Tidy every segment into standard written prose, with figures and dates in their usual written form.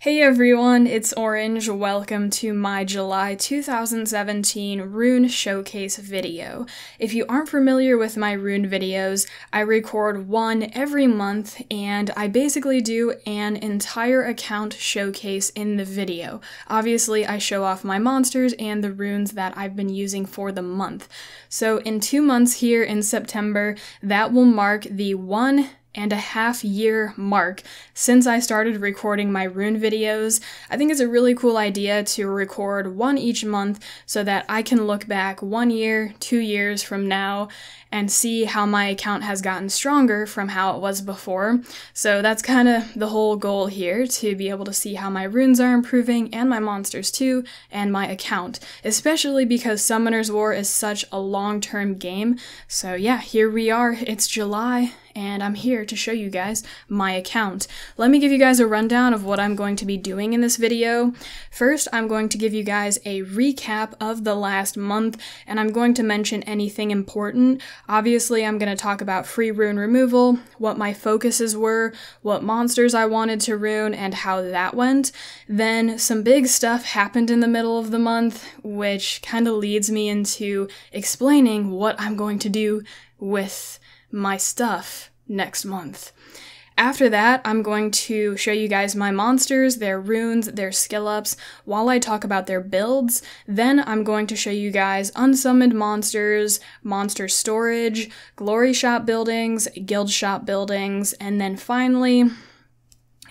Hey everyone, it's Orange. Welcome to my July 2017 Rune Showcase video. If you aren't familiar with my Rune videos, I record one every month and I basically do an entire account showcase in the video. Obviously, I show off my monsters and the runes that I've been using for the month. So in 2 months here in September, that will mark the 1.5 year mark since I started recording my rune videos. I think it's a really cool idea to record one each month so that I can look back 1 year, 2 years from now and see how my account has gotten stronger from how it was before. So that's kind of the whole goal here, to be able to see how my runes are improving and my monsters too, and my account, especially because Summoner's War is such a long-term game. So yeah, here we are, it's July, and I'm here to show you guys my account. Let me give you guys a rundown of what I'm going to be doing in this video. First, I'm going to give you guys a recap of the last month, and I'm going to mention anything important. Obviously, I'm going to talk about free rune removal, what my focuses were, what monsters I wanted to rune, and how that went. Then some big stuff happened in the middle of the month, which kind of leads me into explaining what I'm going to do with my stuff next month. After that, I'm going to show you guys my monsters, their runes, their skill ups, while I talk about their builds. Then I'm going to show you guys unsummoned monsters, monster storage, glory shop buildings, guild shop buildings, and then finally,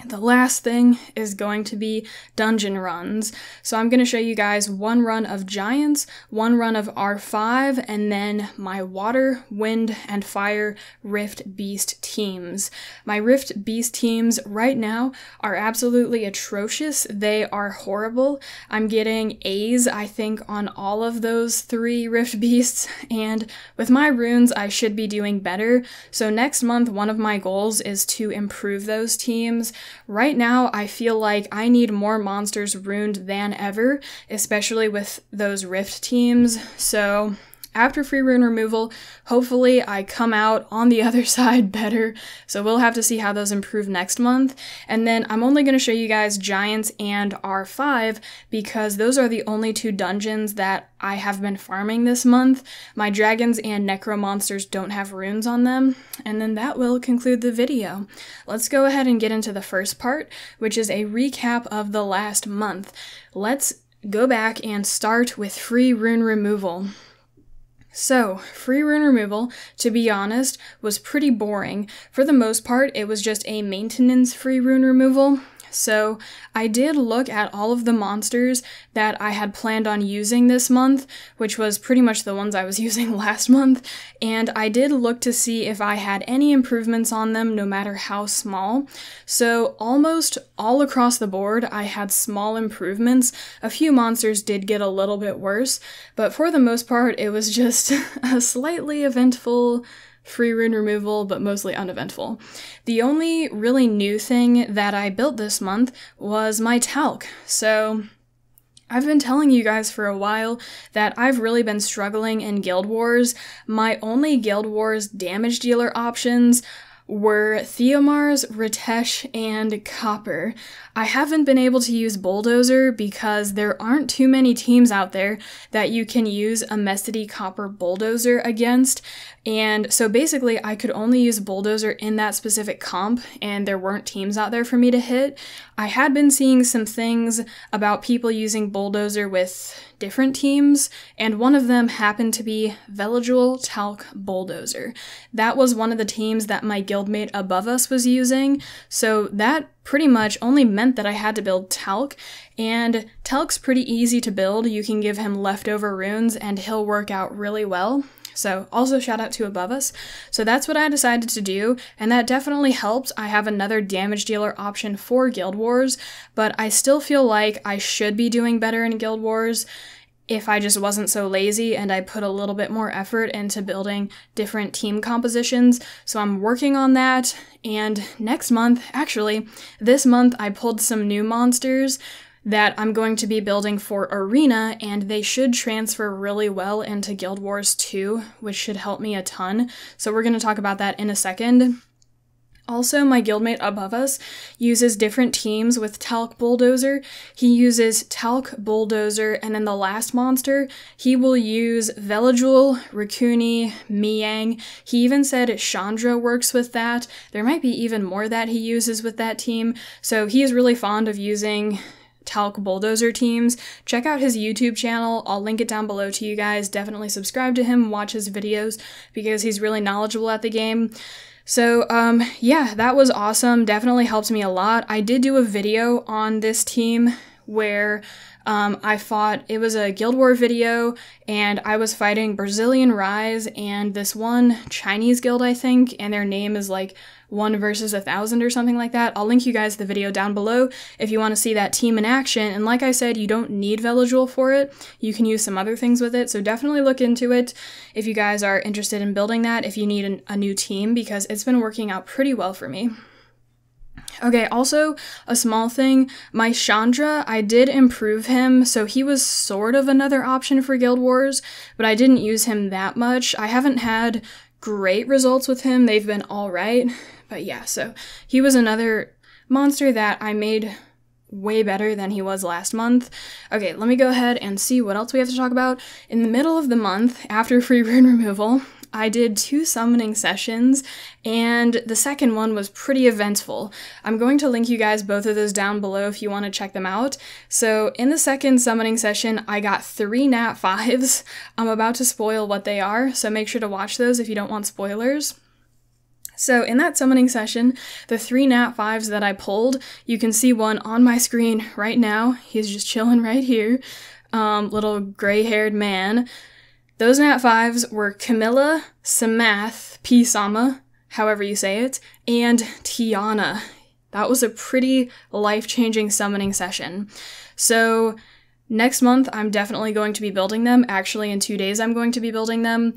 the last thing is going to be dungeon runs. So I'm going to show you guys one run of Giants, one run of R5, and then my Water, Wind, and Fire Rift Beast teams. My Rift Beast teams right now are absolutely atrocious. They are horrible. I'm getting A's, I think, on all of those 3 Rift Beasts, and with my runes, I should be doing better. So next month, one of my goals is to improve those teams. Right now, I feel like I need more monsters runed than ever, especially with those Rift teams. So after free rune removal, hopefully I come out on the other side better, so we'll have to see how those improve next month. And then I'm only going to show you guys Giants and R5 because those are the only 2 dungeons that I have been farming this month. My Dragons and Necro monsters don't have runes on them, and then that will conclude the video. Let's go ahead and get into the first part, which is a recap of the last month. Let's go back and start with free rune removal. So, free rune removal, to be honest, was pretty boring. For the most part, it was just a maintenance free rune removal. So, I did look at all of the monsters that I had planned on using this month, which was pretty much the ones I was using last month, and I did look to see if I had any improvements on them, no matter how small. So, almost all across the board, I had small improvements. A few monsters did get a little bit worse, but for the most part, it was just a slightly eventful free rune removal, but mostly uneventful. The only really new thing that I built this month was my talc. So I've been telling you guys for a while that I've really been struggling in Guild Wars. My only Guild Wars damage dealer options were Theomars, Ritesh, and Copper. I haven't been able to use Bulldozer because there aren't too many teams out there that you can use a Messity Copper Bulldozer against, and so basically I could only use Bulldozer in that specific comp, and there weren't teams out there for me to hit. I had been seeing some things about people using Bulldozer with different teams, and one of them happened to be Veligil Talc Bulldozer. That was one of the teams that my guildmate above us was using, so that pretty much only meant that I had to build Talc, and Talc's pretty easy to build. You can give him leftover runes and he'll work out really well. So also shout out to above us. So that's what I decided to do, and that definitely helped. I have another damage dealer option for Guild Wars, but I still feel like I should be doing better in Guild Wars if I just wasn't so lazy and I put a little bit more effort into building different team compositions. So I'm working on that, and next month, actually, this month I pulled some new monsters that I'm going to be building for Arena, and they should transfer really well into Guild Wars 2, which should help me a ton. So we're going to talk about that in a second. Also, my guildmate above us uses different teams with Talc Bulldozer. He uses Talc Bulldozer, and then the last monster, he will use Veligul, Raccoony, Miang. He even said Chandra works with that. There might be even more that he uses with that team. So he is really fond of using Talc Bulldozer teams. Check out his YouTube channel. I'll link it down below to you guys. Definitely subscribe to him, watch his videos, because he's really knowledgeable at the game. So, yeah, that was awesome. Definitely helped me a lot. I did do a video on this team where I fought, it was a Guild War video, and I was fighting Brazilian Rise and this one Chinese guild, I think, and their name is like 1 versus 1,000 or something like that. I'll link you guys the video down below if you want to see that team in action. And like I said, you don't need Veligul for it. You can use some other things with it, so definitely look into it if you guys are interested in building that, if you need a new team, because it's been working out pretty well for me. Okay, also, a small thing, my Chandra, I did improve him, so he was sort of another option for Guild Wars, but I didn't use him that much. I haven't had great results with him, they've been alright, but yeah, so he was another monster that I made way better than he was last month. Okay, let me go ahead and see what else we have to talk about. In the middle of the month, after free rune removal, I did 2 summoning sessions, and the second one was pretty eventful. I'm going to link you guys both of those down below if you want to check them out. So in the second summoning session, I got 3 nat 5s. I'm about to spoil what they are, so make sure to watch those if you don't want spoilers. So in that summoning session, the 3 nat 5s that I pulled, you can see one on my screen right now. He's just chilling right here. Little gray-haired man. Those nat 5s were Camilla, Samath, P-Sama, however you say it, and Tiana. That was a pretty life-changing summoning session. So next month, I'm definitely going to be building them. Actually, in 2 days, I'm going to be building them.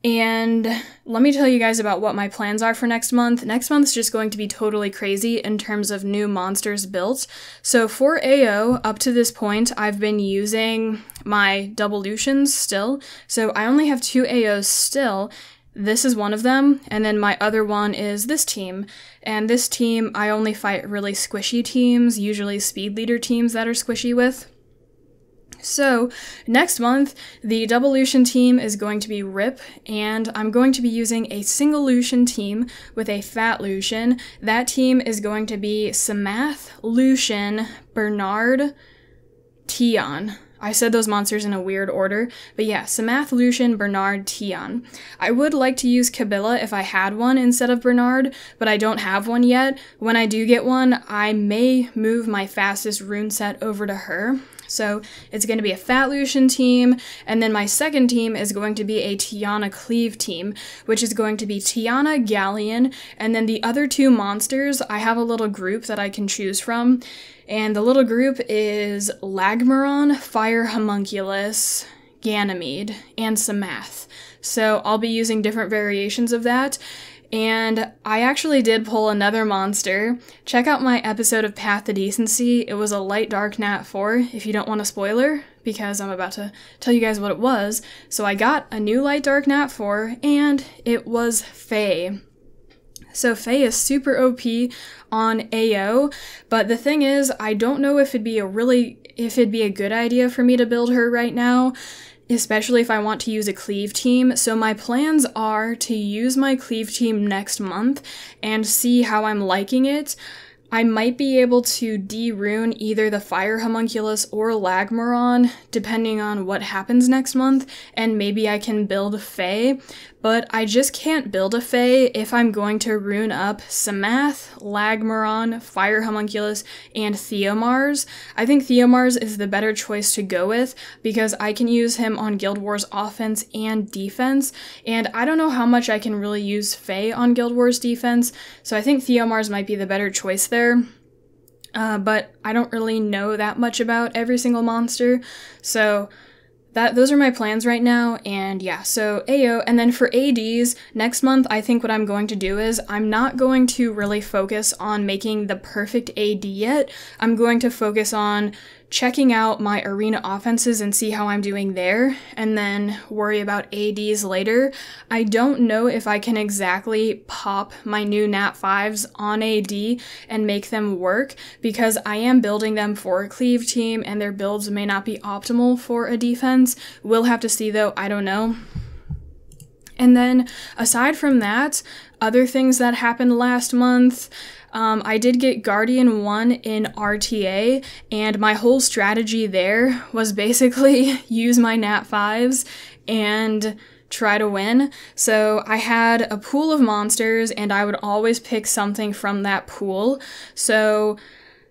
And let me tell you guys about what my plans are for next month. Next month's just going to be totally crazy in terms of new monsters built. So for AO, up to this point, I've been using my Doublelutions still. So I only have 2 AOs still. This is one of them, and then my other one is this team. And this team, I only fight really squishy teams, usually speed leader teams that are squishy with. So, next month, the Doublelution team is going to be Rip, and I'm going to be using a single Lucian team with a fat Lucian. That team is going to be Samath, Lucian, Bernard, Tion. I said those monsters in a weird order, but yeah, Samath, Lucian, Bernard, Tion. I would like to use Kabila if I had one instead of Bernard, but I don't have one yet. When I do get one, I may move my fastest rune set over to her. So it's going to be a Fat Lucian team, and then my second team is going to be a Tiana Cleave team, which is going to be Tiana, Galleon, and then the other 2 monsters, I have a little group that I can choose from, and the little group is Lagmaron, Fire Homunculus, Ganymede, and Samath. So I'll be using different variations of that. And I actually did pull another monster. Check out my episode of Path to Decency. It was a light dark nat 4, if you don't want a spoiler, because I'm about to tell you guys what it was. So I got a new light dark nat 4, and it was Faye. So Faye is super OP on AO, but the thing is, I don't know if it'd be a good idea for me to build her right now, especially if I want to use a cleave team. So my plans are to use my cleave team next month and see how I'm liking it. I might be able to de-rune either the Fire Homunculus or Lagmaron, depending on what happens next month, and maybe I can build Faye, but I just can't build a Faye if I'm going to rune up Samath, Lagmaron, Fire Homunculus, and Theomars. I think Theomars is the better choice to go with, because I can use him on Guild Wars offense and defense, and I don't know how much I can really use Faye on Guild Wars defense, so I think Theomars might be the better choice there. But I don't really know that much about every single monster, so those are my plans right now, and yeah, so AO. And then for ADs, next month, I think what I'm going to do is I'm not going to really focus on making the perfect AD yet. I'm going to focus on checking out my arena offenses and see how I'm doing there, and then worry about ADs later. I don't know if I can exactly pop my new Nat 5s on AD and make them work, because I am building them for a cleave team, and their builds may not be optimal for a defense. We'll have to see though, I don't know. And then, aside from that, other things that happened last month, I did get Guardian 1 in RTA, and my whole strategy there was basically use my Nat 5s and try to win. So I had a pool of monsters, and I would always pick something from that pool. So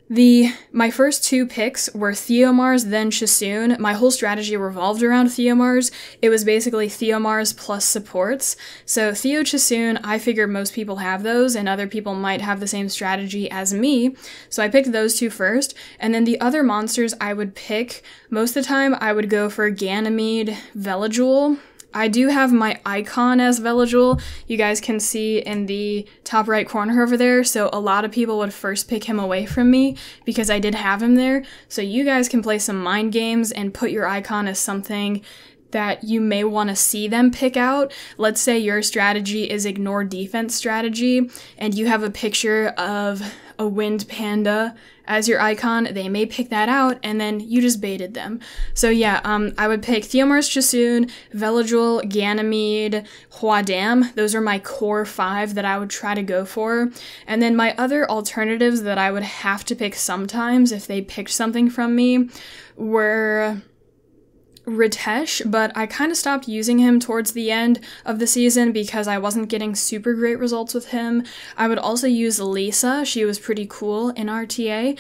my first 2 picks were Theomars, then Chasoon. My whole strategy revolved around Theomars. It was basically Theomars plus supports. So Theo Chasoon, I figured most people have those, and other people might have the same strategy as me. So I picked those 2 first, and then the other monsters I would pick, most of the time I would go for Ganymede, Veligul. I do have my icon as Veligul, you guys can see in the top right corner over there, so a lot of people would first pick him away from me because I did have him there, so you guys can play some mind games and put your icon as something that you may want to see them pick out. Let's say your strategy is ignore defense strategy, and you have a picture of a wind panda as your icon, they may pick that out, and then you just baited them. So yeah, I would pick Theomars, Chasoon, Veligul, Ganymede, Huadam. Those are my core 5 that I would try to go for. And then my other alternatives that I would have to pick sometimes if they picked something from me were Ritesh, but I kind of stopped using him towards the end of the season because I wasn't getting super great results with him. I would also use Lisa, she was pretty cool in RTA.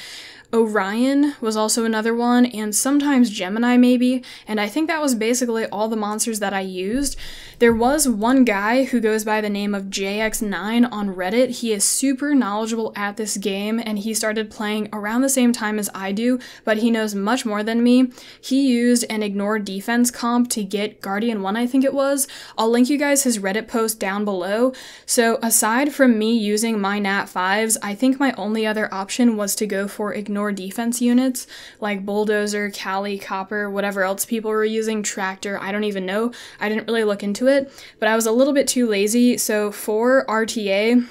Orion was also another one, and sometimes Gemini maybe, and I think that was basically all the monsters that I used. There was one guy who goes by the name of JX9 on Reddit. He is super knowledgeable at this game, and he started playing around the same time as I do, but he knows much more than me. He used an ignore defense comp to get Guardian 1, I think it was. I'll link you guys his Reddit post down below. So aside from me using my Nat 5s, I think my only other option was to go for ignore defense units like Bulldozer, Cali, Copper, whatever else people were using, Tractor, I don't even know. I didn't really look into it, but I was a little bit too lazy. So for RTA,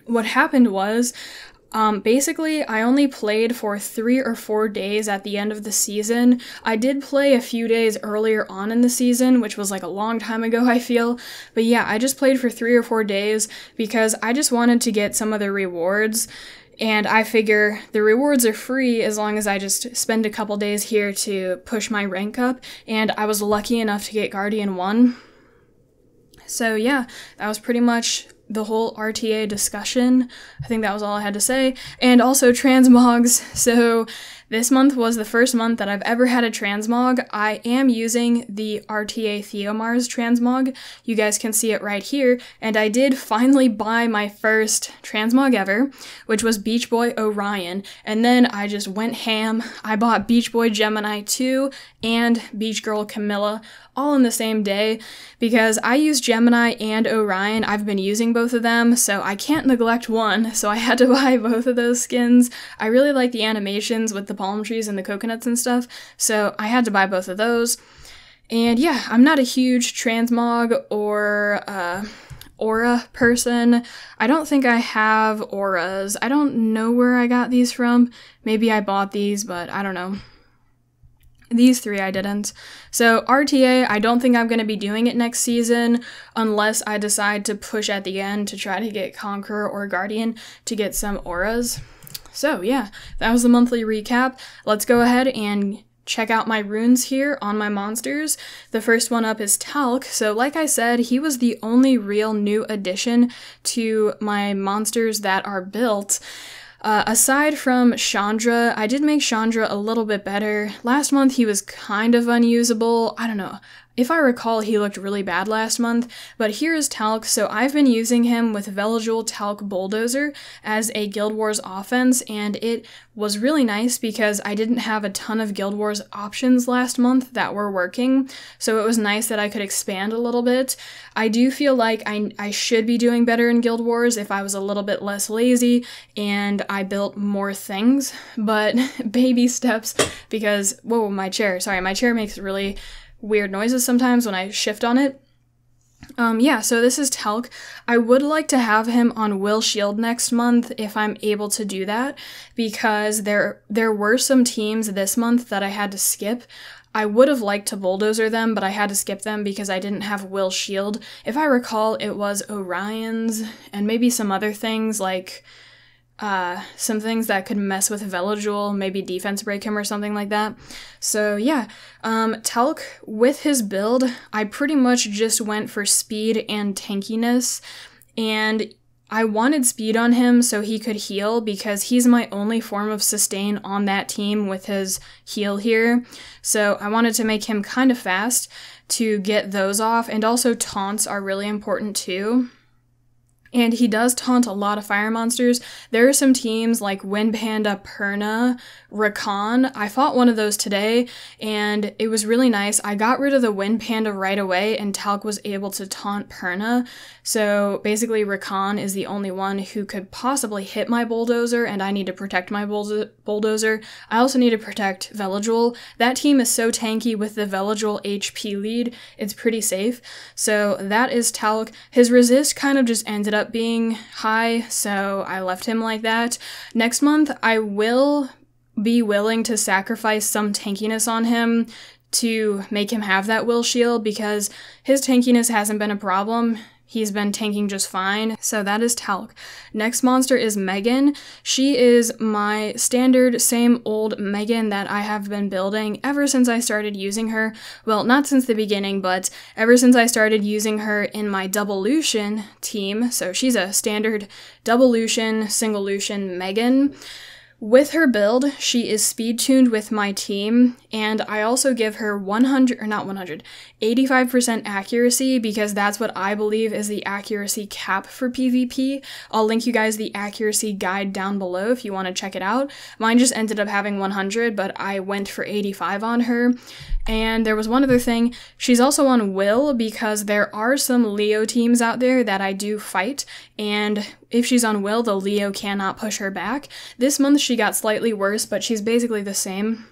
what happened was basically, I only played for 3 or 4 days at the end of the season. I did play a few days earlier on in the season, which was like a long time ago, I feel. But yeah, I just played for 3 or 4 days because I just wanted to get some of the rewards. And I figure the rewards are free as long as I just spend a couple days here to push my rank up. And I was lucky enough to get Guardian 1. So yeah, that was pretty much the whole RTA discussion. I think that was all I had to say. And also transmogs. So this month was the first month that I've ever had a transmog. I am using the RTA Theomars transmog. You guys can see it right here. And I did finally buy my first transmog ever, which was Beach Boy Orion. And then I just went ham. I bought Beach Boy Gemini 2 and Beach Girl Camilla all in the same day because I use Gemini and Orion. I've been using both of them, so I can't neglect one, so I had to buy both of those skins. I really like the animations with the palm trees and the coconuts and stuff, so I had to buy both of those. And yeah, I'm not a huge transmog or aura person. I don't think I have auras. I don't know where I got these from. Maybe I bought these, but I don't know. These 3 I didn't. So RTA, I don't think I'm going to be doing it next season unless I decide to push at the end to try to get Conqueror or Guardian to get some auras. So yeah, that was the monthly recap. Let's go ahead and check out my runes here on my monsters. The first one up is Talc. So like I said, he was the only real new addition to my monsters that are built. Aside from Chandra, I did make Chandra a little bit better. Last month he was kind of unusable. I don't know. If I recall, he looked really bad last month, but here is Talc. So I've been using him with Veligil Talc Bulldozer as a Guild Wars offense, and it was really nice because I didn't have a ton of Guild Wars options last month that were working, so it was nice that I could expand a little bit. I do feel like I should be doing better in Guild Wars if I was a little bit less lazy and I built more things, but baby steps because, whoa, my chair makes really weird noises sometimes when I shift on it. Yeah, so this is Talc. I would like to have him on Will Shield next month if I'm able to do that, because there were some teams this month that I had to skip. I would have liked to bulldozer them, but I had to skip them because I didn't have Will Shield. If I recall, it was Orion's and maybe some other things like some things that could mess with Veligil, maybe defense break him or something like that. So yeah, Talc, with his build, I pretty much just went for speed and tankiness, and I wanted speed on him so he could heal because he's my only form of sustain on that team with his heal here. So I wanted to make him kind of fast to get those off, and also taunts are really important too. And he does taunt a lot of fire monsters. There are some teams like Wind Panda, Perna, Rakan. I fought one of those today, and it was really nice. I got rid of the Wind Panda right away, and Talc was able to taunt Perna. So basically, Rakan is the only one who could possibly hit my bulldozer, and I need to protect my bulldozer. I also need to protect Veligil. That team is so tanky with the Veligil HP lead. It's pretty safe. So that is Talc. His resist kind of just ended up being high, so I left him like that. Next month, I will be willing to sacrifice some tankiness on him to make him have that will shield, because his tankiness hasn't been a problem. He's been tanking just fine, so that is Talc. Next monster is Megan. She is my standard same old Megan that I have been building ever since I started using her. Well, not since the beginning, but ever since I started using her in my double Lucian team. So she's a standard double Lucian, single Lucian Megan. With her build, she is speed tuned with my team, and I also give her 85% accuracy because that's what I believe is the accuracy cap for PvP. I'll link you guys the accuracy guide down below if you want to check it out. Mine just ended up having 100, but I went for 85 on her. And there was one other thing, she's also on Will because there are some Leo teams out there that I do fight, and if she's on Will, the Leo cannot push her back. This month she got slightly worse, but she's basically the same.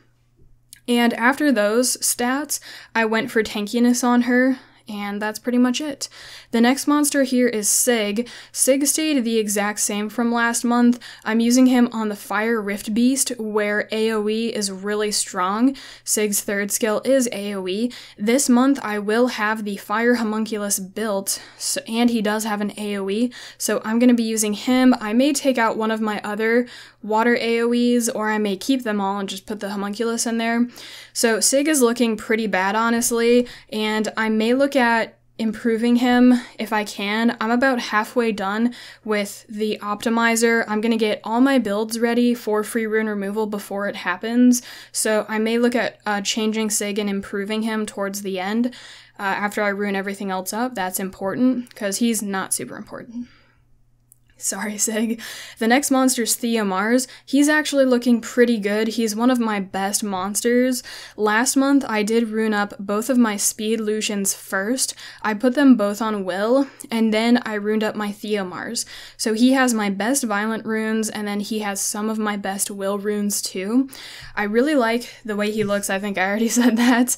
And after those stats, I went for tankiness on her, and that's pretty much it. The next monster here is Sig. Sig stayed the exact same from last month. I'm using him on the Fire Rift Beast, where AoE is really strong. Sig's third skill is AoE. This month I will have the Fire Homunculus built, and he does have an AoE, so I'm going to be using him. I may take out one of my other water AoEs, or I may keep them all and just put the Homunculus in there. So Sig is looking pretty bad, honestly, and I may look at improving him if I can. I'm about halfway done with the optimizer. I'm gonna get all my builds ready for free rune removal before it happens, so I may look at changing Sig and improving him towards the end after I rune everything else up. That's important because he's not super important. Sorry, Sig. The next monster is Theomars. He's actually looking pretty good. He's one of my best monsters. Last month, I did rune up both of my speed Lucians first. I put them both on Will, and then I runed up my Theomars. So he has my best violent runes, and then he has some of my best Will runes too. I really like the way he looks. I think I already said that.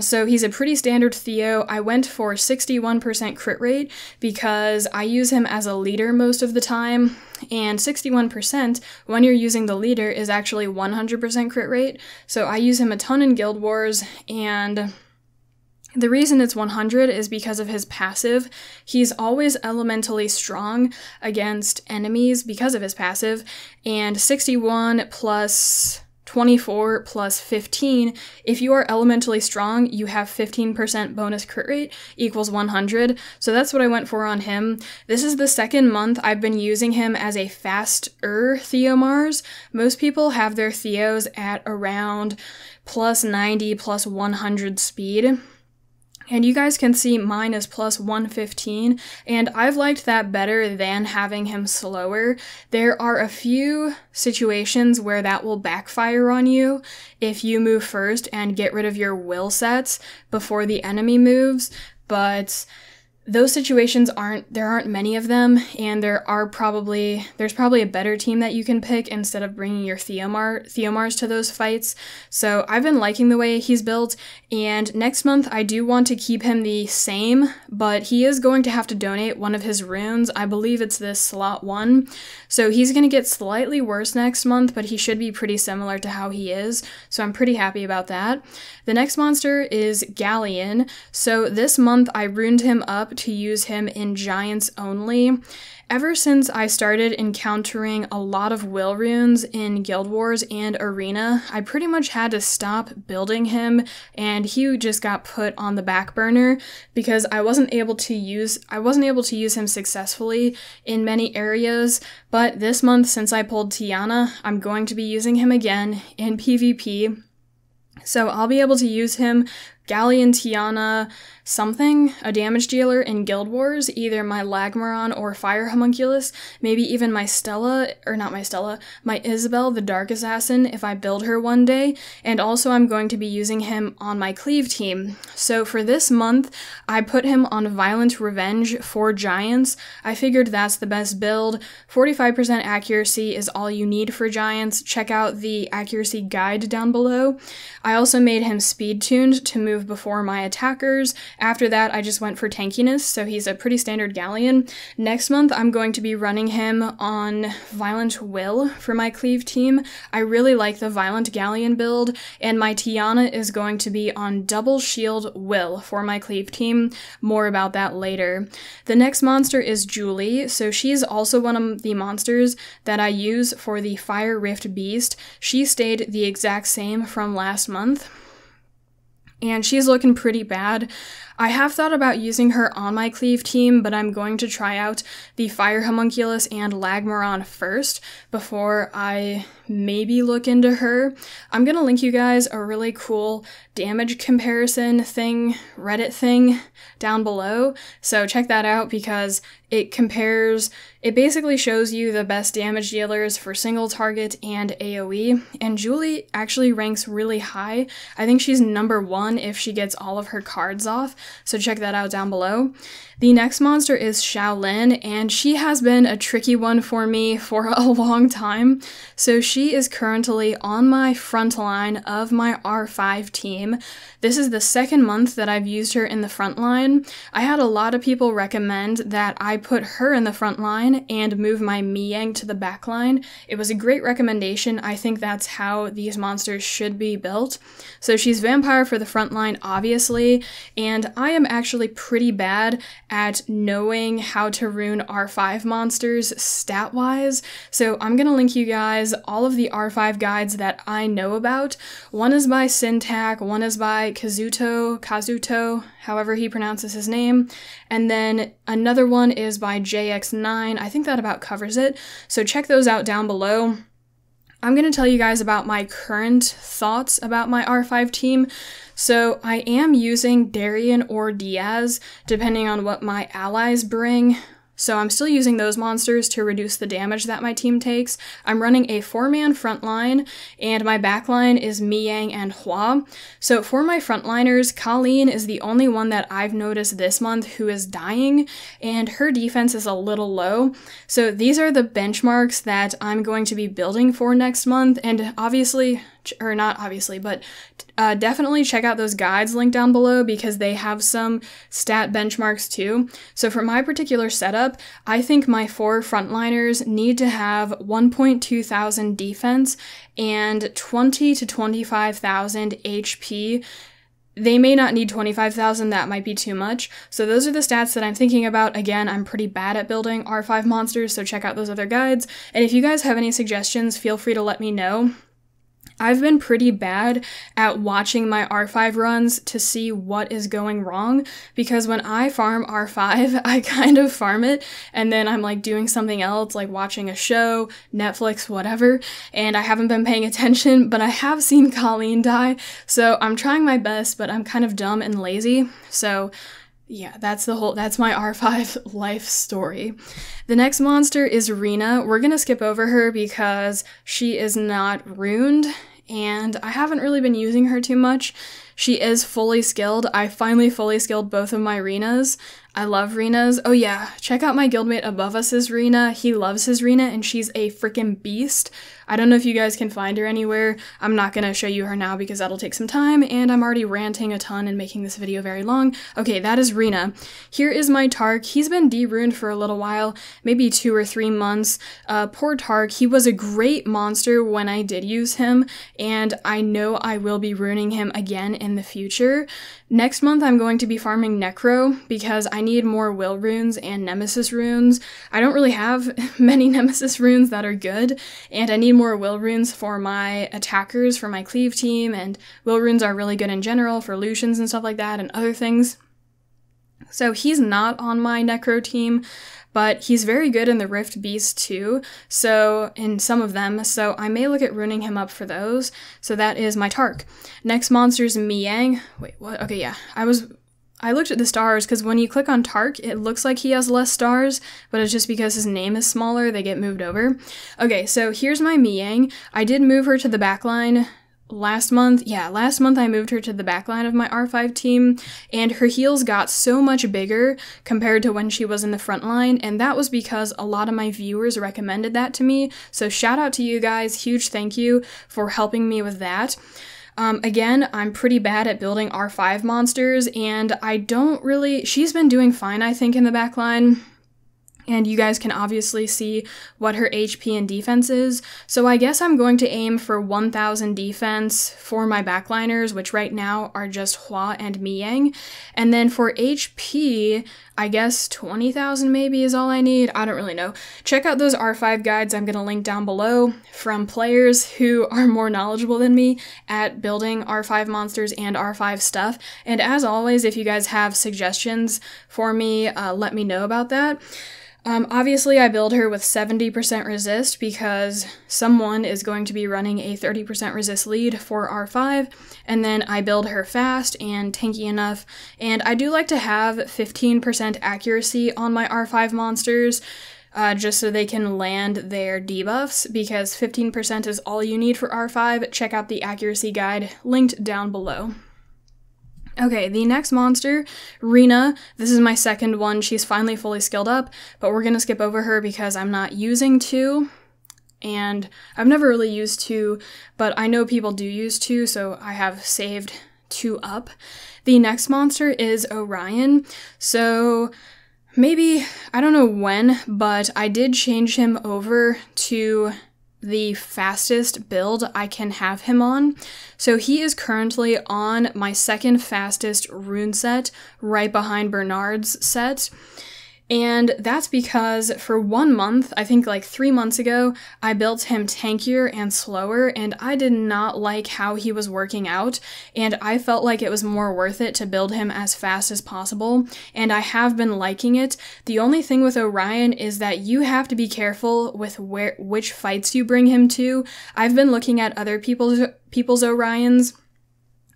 So he's a pretty standard Theo. I went for 61% crit rate because I use him as a leader most of the time, and 61% when you're using the leader is actually 100% crit rate. So I use him a ton in Guild Wars, and the reason it's 100 is because of his passive. He's always elementally strong against enemies because of his passive, and 61 plus 24 plus 15, if you are elementally strong, you have 15% bonus crit rate equals 100, so that's what I went for on him. This is the second month I've been using him as a faster Theomars. Most people have their Theos at around plus 90, plus 100 speed. And you guys can see mine is plus 115, and I've liked that better than having him slower. There are a few situations where that will backfire on you if you move first and get rid of your will sets before the enemy moves, but those situations there aren't many of them, and there's probably a better team that you can pick instead of bringing your Theomars to those fights. So I've been liking the way he's built, and next month I do want to keep him the same, but he is going to have to donate one of his runes. I believe it's this slot 1. So he's going to get slightly worse next month, but he should be pretty similar to how he is. So I'm pretty happy about that. The next monster is Galleon. So this month I runed him up to use him in Giants only. Ever since I started encountering a lot of will runes in Guild Wars and Arena, I pretty much had to stop building him, and he just got put on the back burner because I wasn't able to use him successfully in many areas. But this month, since I pulled Tiana, I'm going to be using him again in PvP. So I'll be able to use him, Galleon, Tiana, something, a damage dealer in Guild Wars, either my Lagmaron or Fire Homunculus, maybe even my my Isabel, the Dark Assassin, if I build her one day, and also I'm going to be using him on my Cleave team. So for this month, I put him on Violent Revenge for Giants. I figured that's the best build. 45% accuracy is all you need for Giants. Check out the accuracy guide down below. I also made him speed-tuned to move before my attackers. After that, I just went for tankiness, so he's a pretty standard Galleon. Next month, I'm going to be running him on Violent Will for my Cleave team. I really like the Violent Galleon build, and my Tiana is going to be on Double Shield Will for my Cleave team. More about that later. The next monster is Julie, so she's also one of the monsters that I use for the Fire Rift Beast. She stayed the exact same from last month, and she's looking pretty bad. I have thought about using her on my Cleave team, but I'm going to try out the Fire Homunculus and Lagmaron first before I maybe look into her. I'm going to link you guys a really cool damage comparison thing, Reddit thing, down below. So check that out because it basically shows you the best damage dealers for single target and AoE, and Julie actually ranks really high. I think she's number 1 if she gets all of her cards off, so check that out down below. The next monster is Shaolin, and she has been a tricky one for me for a long time. So she is currently on my front line of my R5 team. This is the second month that I've used her in the front line. I had a lot of people recommend that I put her in the front line and move my Miyang to the back line. It was a great recommendation. I think that's how these monsters should be built. So she's vampire for the front line, obviously, and I am actually pretty bad at knowing how to rune R5 monsters stat-wise, so I'm gonna link you guys all of the R5 guides that I know about. One is by Syntac, one is by Kazuto, however he pronounces his name, and then another one is by JX9. I think that about covers it, so check those out down below. I'm going to tell you guys about my current thoughts about my R5 team. So I am using Darien or Diaz, depending on what my allies bring. So I'm still using those monsters to reduce the damage that my team takes. I'm running a 4-man front line, and my back line is Miyang and Hua. So for my frontliners, Colleen is the only one that I've noticed this month who is dying, and her defense is a little low. So these are the benchmarks that I'm going to be building for next month, and definitely check out those guides linked down below because they have some stat benchmarks too. So for my particular setup, I think my 4 frontliners need to have 1.2 thousand defense and 20 to 25,000 HP. They may not need 25,000, that might be too much. So those are the stats that I'm thinking about. Again, I'm pretty bad at building R5 monsters, so check out those other guides. And if you guys have any suggestions, feel free to let me know. I've been pretty bad at watching my R5 runs to see what is going wrong, because when I farm R5, I kind of farm it, and then I'm like doing something else, like watching a show, Netflix, whatever, and I haven't been paying attention, but I have seen Colleen die, so I'm trying my best, but I'm kind of dumb and lazy, so yeah, that's my R5 life story. The next monster is Rune. We're gonna skip over her because she is not runed, and I haven't really been using her too much. She is fully skilled. I finally fully skilled both of my Runes. I love Runes. Oh yeah, check out my guildmate above us' Rune. He loves his Rune, and she's a freaking beast. I don't know if you guys can find her anywhere. I'm not gonna show you her now because that'll take some time, and I'm already ranting a ton and making this video very long. Okay, that is Rune. Here is my Tark. He's been de-runed for a little while, maybe 2 or 3 months. Poor Tark. He was a great monster when I did use him, and I know I will be ruining him again in the future. Next month, I'm going to be farming Necro because I need more Will runes and Nemesis runes. I don't really have many Nemesis runes that are good, and I need more Will runes for my attackers, for my cleave team, and Will runes are really good in general for Lucians and stuff like that and other things. So he's not on my Necro team, but he's very good in the Rift Beast too, so in some of them, so I may look at ruining him up for those. So that is my Tark. Next monster is Miang. Wait, what? Okay, yeah. I looked at the stars because when you click on Tark, it looks like he has less stars, but it's just because his name is smaller, they get moved over. Okay, so here's my Miang. I did move her to the backline last month. Yeah, last month I moved her to the backline of my R5 team, and her heals got so much bigger compared to when she was in the front line, and that was because a lot of my viewers recommended that to me, so shout out to you guys, huge thank you for helping me with that. Again, I'm pretty bad at building R5 monsters, and she's been doing fine, I think, in the backline. And you guys can obviously see what her HP and defense is. So I guess I'm going to aim for 1,000 defense for my backliners, which right now are just Hua and Miang. And then for HP, I guess 20,000 maybe is all I need. I don't really know. Check out those R5 guides I'm going to link down below from players who are more knowledgeable than me at building R5 monsters and R5 stuff. And as always, if you guys have suggestions for me, let me know about that. Obviously, I build her with 70% resist because someone is going to be running a 30% resist lead for R5, and then I build her fast and tanky enough, and I do like to have 15% accuracy on my R5 monsters, just so they can land their debuffs, because 15% is all you need for R5. Check out the accuracy guide linked down below. Okay, the next monster, Rune. This is my second one. She's finally fully skilled up, but we're gonna skip over her because I'm not using 2, and I've never really used 2, but I know people do use 2, so I have saved 2 up. The next monster is Orion. So maybe, I don't know when, but I did change him over to the fastest build I can have him on. So he is currently on my second fastest rune set, right behind Bernard's set. And that's because for 1 month, I think like 3 months ago, I built him tankier and slower, and I did not like how he was working out, and I felt like it was more worth it to build him as fast as possible, and I have been liking it. The only thing with Orion is that you have to be careful with which fights you bring him to. I've been looking at other people's Orions,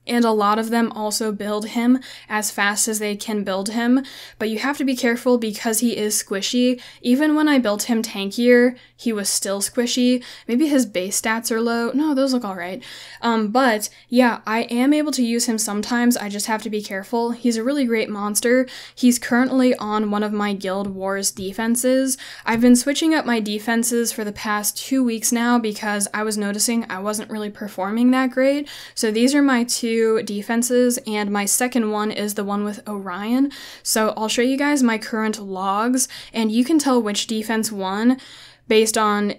and a lot of them also build him as fast as they can build him, but you have to be careful because he is squishy. Even when I built him tankier, he was still squishy. Maybe his base stats are low. No, those look alright. But yeah, I am able to use him sometimes. I just have to be careful. He's a really great monster. He's currently on one of my Guild Wars defenses. I've been switching up my defenses for the past 2 weeks now because I was noticing I wasn't really performing that great. So these are my 2 defenses, and my second one is the one with Orion. So I'll show you guys my current logs, and you can tell which defense won based on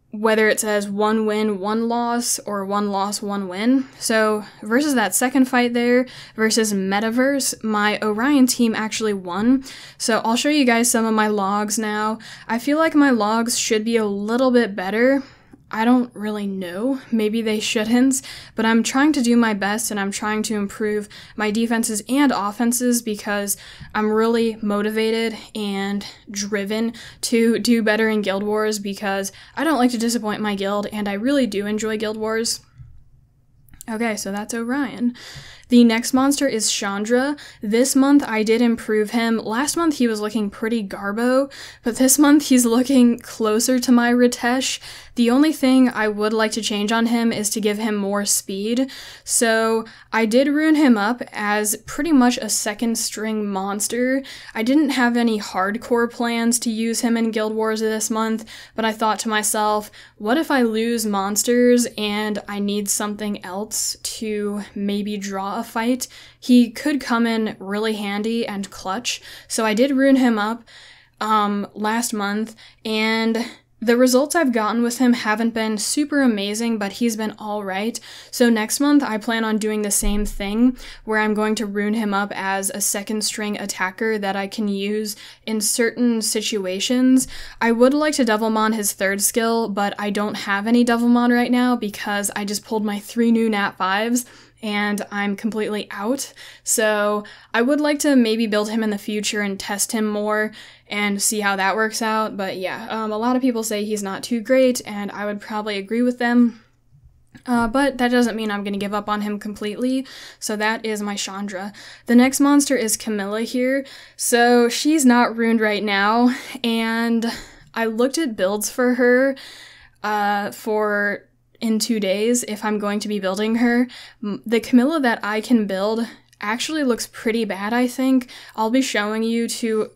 whether it says 1 win, 1 loss, or 1 loss, 1 win. So versus that second fight there, versus Metaverse, my Orion team actually won. So I'll show you guys some of my logs now. I feel like my logs should be a little bit better. I don't really know. Maybe they shouldn't, but I'm trying to do my best and I'm trying to improve my defenses and offenses because I'm really motivated and driven to do better in Guild Wars because I don't like to disappoint my guild and I really do enjoy Guild Wars. Okay, so that's Orion. The next monster is Chandra. This month I did improve him. Last month he was looking pretty garbo, but this month he's looking closer to my Ritesh. The only thing I would like to change on him is to give him more speed. So I did rune him up as pretty much a second string monster. I didn't have any hardcore plans to use him in Guild Wars this month, but I thought to myself, what if I lose monsters and I need something else to maybe draw a fight? He could come in really handy and clutch. So I did rune him up last month, and the results I've gotten with him haven't been super amazing, but he's been alright. So next month I plan on doing the same thing, where I'm going to rune him up as a second string attacker that I can use in certain situations. I would like to Devilmon his third skill, but I don't have any Devilmon right now because I just pulled my 3 new Nat 5s and I'm completely out. So I would like to maybe build him in the future and test him more and see how that works out. But yeah, a lot of people say he's not too great, and I would probably agree with them. But that doesn't mean I'm going to give up on him completely. So that is my Chandra. The next monster is Camilla here. So she's not ruined right now, and I looked at builds for her in 2 days if I'm going to be building her. The Camilla that I can build actually looks pretty bad, I think. I'll be showing her to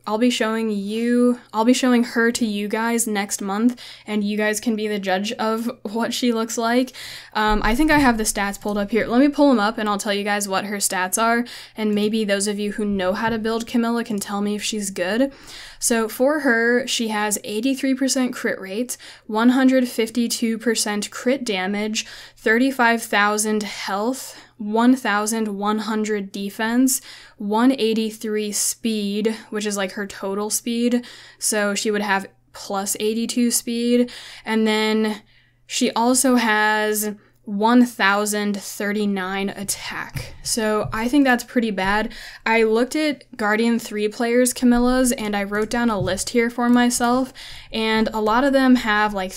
you guys next month, and you guys can be the judge of what she looks like. I think I have the stats pulled up here. Let me pull them up and I'll tell you guys what her stats are, and maybe those of you who know how to build Camilla can tell me if she's good. So for her, she has 83% crit rate, 152% crit damage, 35,000 health, 1,100 defense, 183 speed, which is like her total speed, so she would have plus 82 speed, and then she also has 1,039 attack. So I think that's pretty bad. I looked at Guardian 3 players' Camillas and I wrote down a list here for myself, and a lot of them have like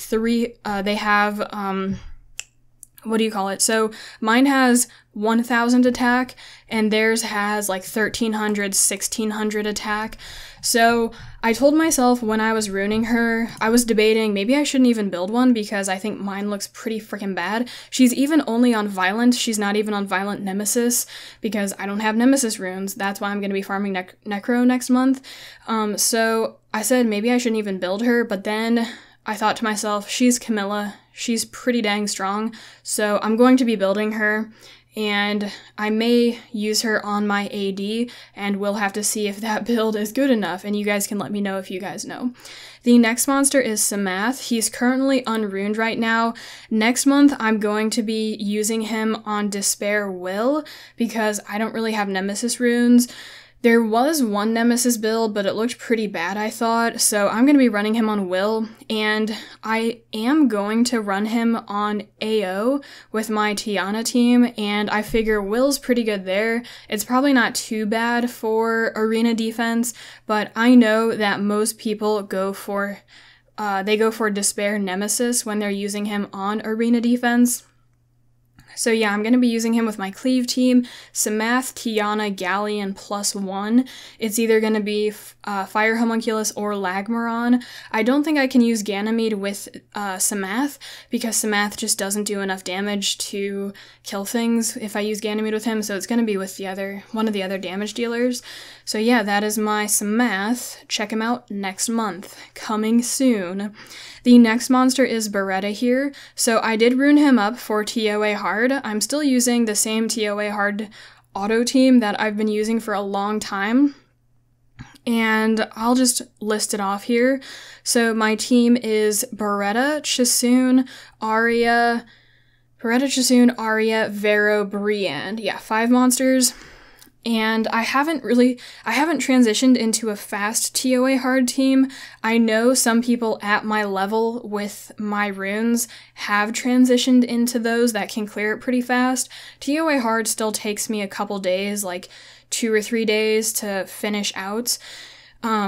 what do you call it? So mine has 1,000 attack, and theirs has like 1,300, 1,600 attack. So I told myself when I was ruining her, I was debating maybe I shouldn't even build one because I think mine looks pretty freaking bad. She's even only on Violent. She's not even on Violent Nemesis because I don't have Nemesis runes. That's why I'm going to be farming Necro next month. So I said maybe I shouldn't even build her, but then I thought to myself, she's Camilla. She's pretty dang strong, so I'm going to be building her, and I may use her on my AD, and we'll have to see if that build is good enough, and you guys can let me know if you guys know. The next monster is Samath. He's currently unruined right now. Next month, I'm going to be using him on Despair Will, because I don't really have Nemesis runes. There was one Nemesis build, but it looked pretty bad, I thought, so I'm going to be running him on Will, and I am going to run him on AO with my Tiana team, and I figure Will's pretty good there. It's probably not too bad for arena defense, but I know that most people go for Despair Nemesis when they're using him on arena defense. So yeah, I'm going to be using him with my Cleave team, Samath, Tiana, Galleon +1. It's either going to be Fire Homunculus or Lagmaron. I don't think I can use Ganymede with Samath, because Samath just doesn't do enough damage to kill things if I use Ganymede with him, so it's going to be with one of the other damage dealers. So yeah, that is my Samath. Check him out next month. Coming soon. The next monster is Beretta here. So I did rune him up for TOA hard. I'm still using the same TOA hard auto team that I've been using for a long time, and I'll just list it off here. So my team is Beretta, Chasun, Arya, Vero, Brienne. Yeah, 5 monsters. And I haven't transitioned into a fast TOA hard team. I know some people at my level with my runes have transitioned into those that can clear it pretty fast. TOA hard still takes me a couple days, like 2 or 3 days to finish out.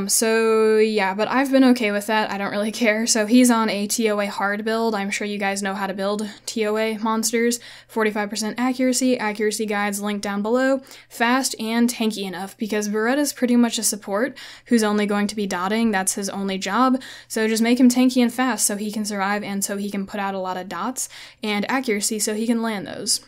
So yeah, but I've been okay with that. I don't really care. So he's on a TOA hard build. I'm sure you guys know how to build TOA monsters. 45% accuracy guides linked down below. Fast and tanky enough, because Beretta's pretty much a support who's only going to be dotting. That's his only job. So just make him tanky and fast so he can survive and so he can put out a lot of dots, and accuracy so he can land those.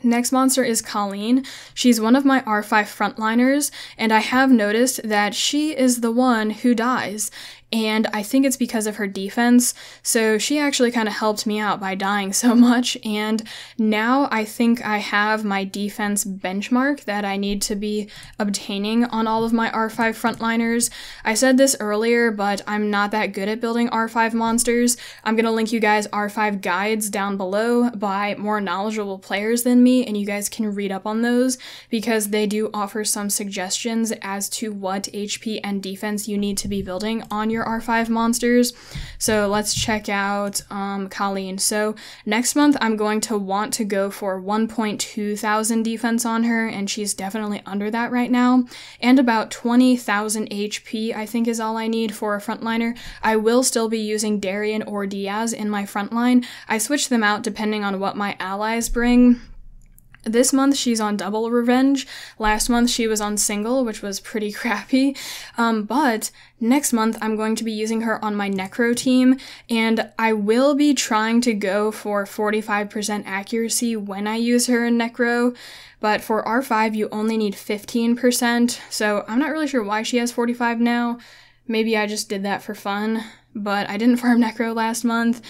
Next monster is Colleen. She's one of my R5 frontliners, and I have noticed that she is the one who dies, and I think it's because of her defense, so she actually kind of helped me out by dying so much, and now I think I have my defense benchmark that I need to be obtaining on all of my R5 frontliners. I said this earlier, but I'm not that good at building R5 monsters. I'm gonna link you guys R5 guides down below by more knowledgeable players than me, and you guys can read up on those, because they do offer some suggestions as to what HP and defense you need to be building on your R5 monsters. So let's check out Colleen. So next month I'm going to want to go for 1.2 thousand defense on her, and she's definitely under that right now, and about 20,000 HP I think is all I need for a frontliner. I will still be using Darian or Diaz in my frontline. I switch them out depending on what my allies bring. This month she's on double revenge. Last month she was on single, which was pretty crappy. But next month I'm going to be using her on my necro team, and I will be trying to go for 45% accuracy when I use her in necro. But for R5 you only need 15%, so I'm not really sure why she has 45 now. Maybe I just did that for fun, but I didn't farm necro last month,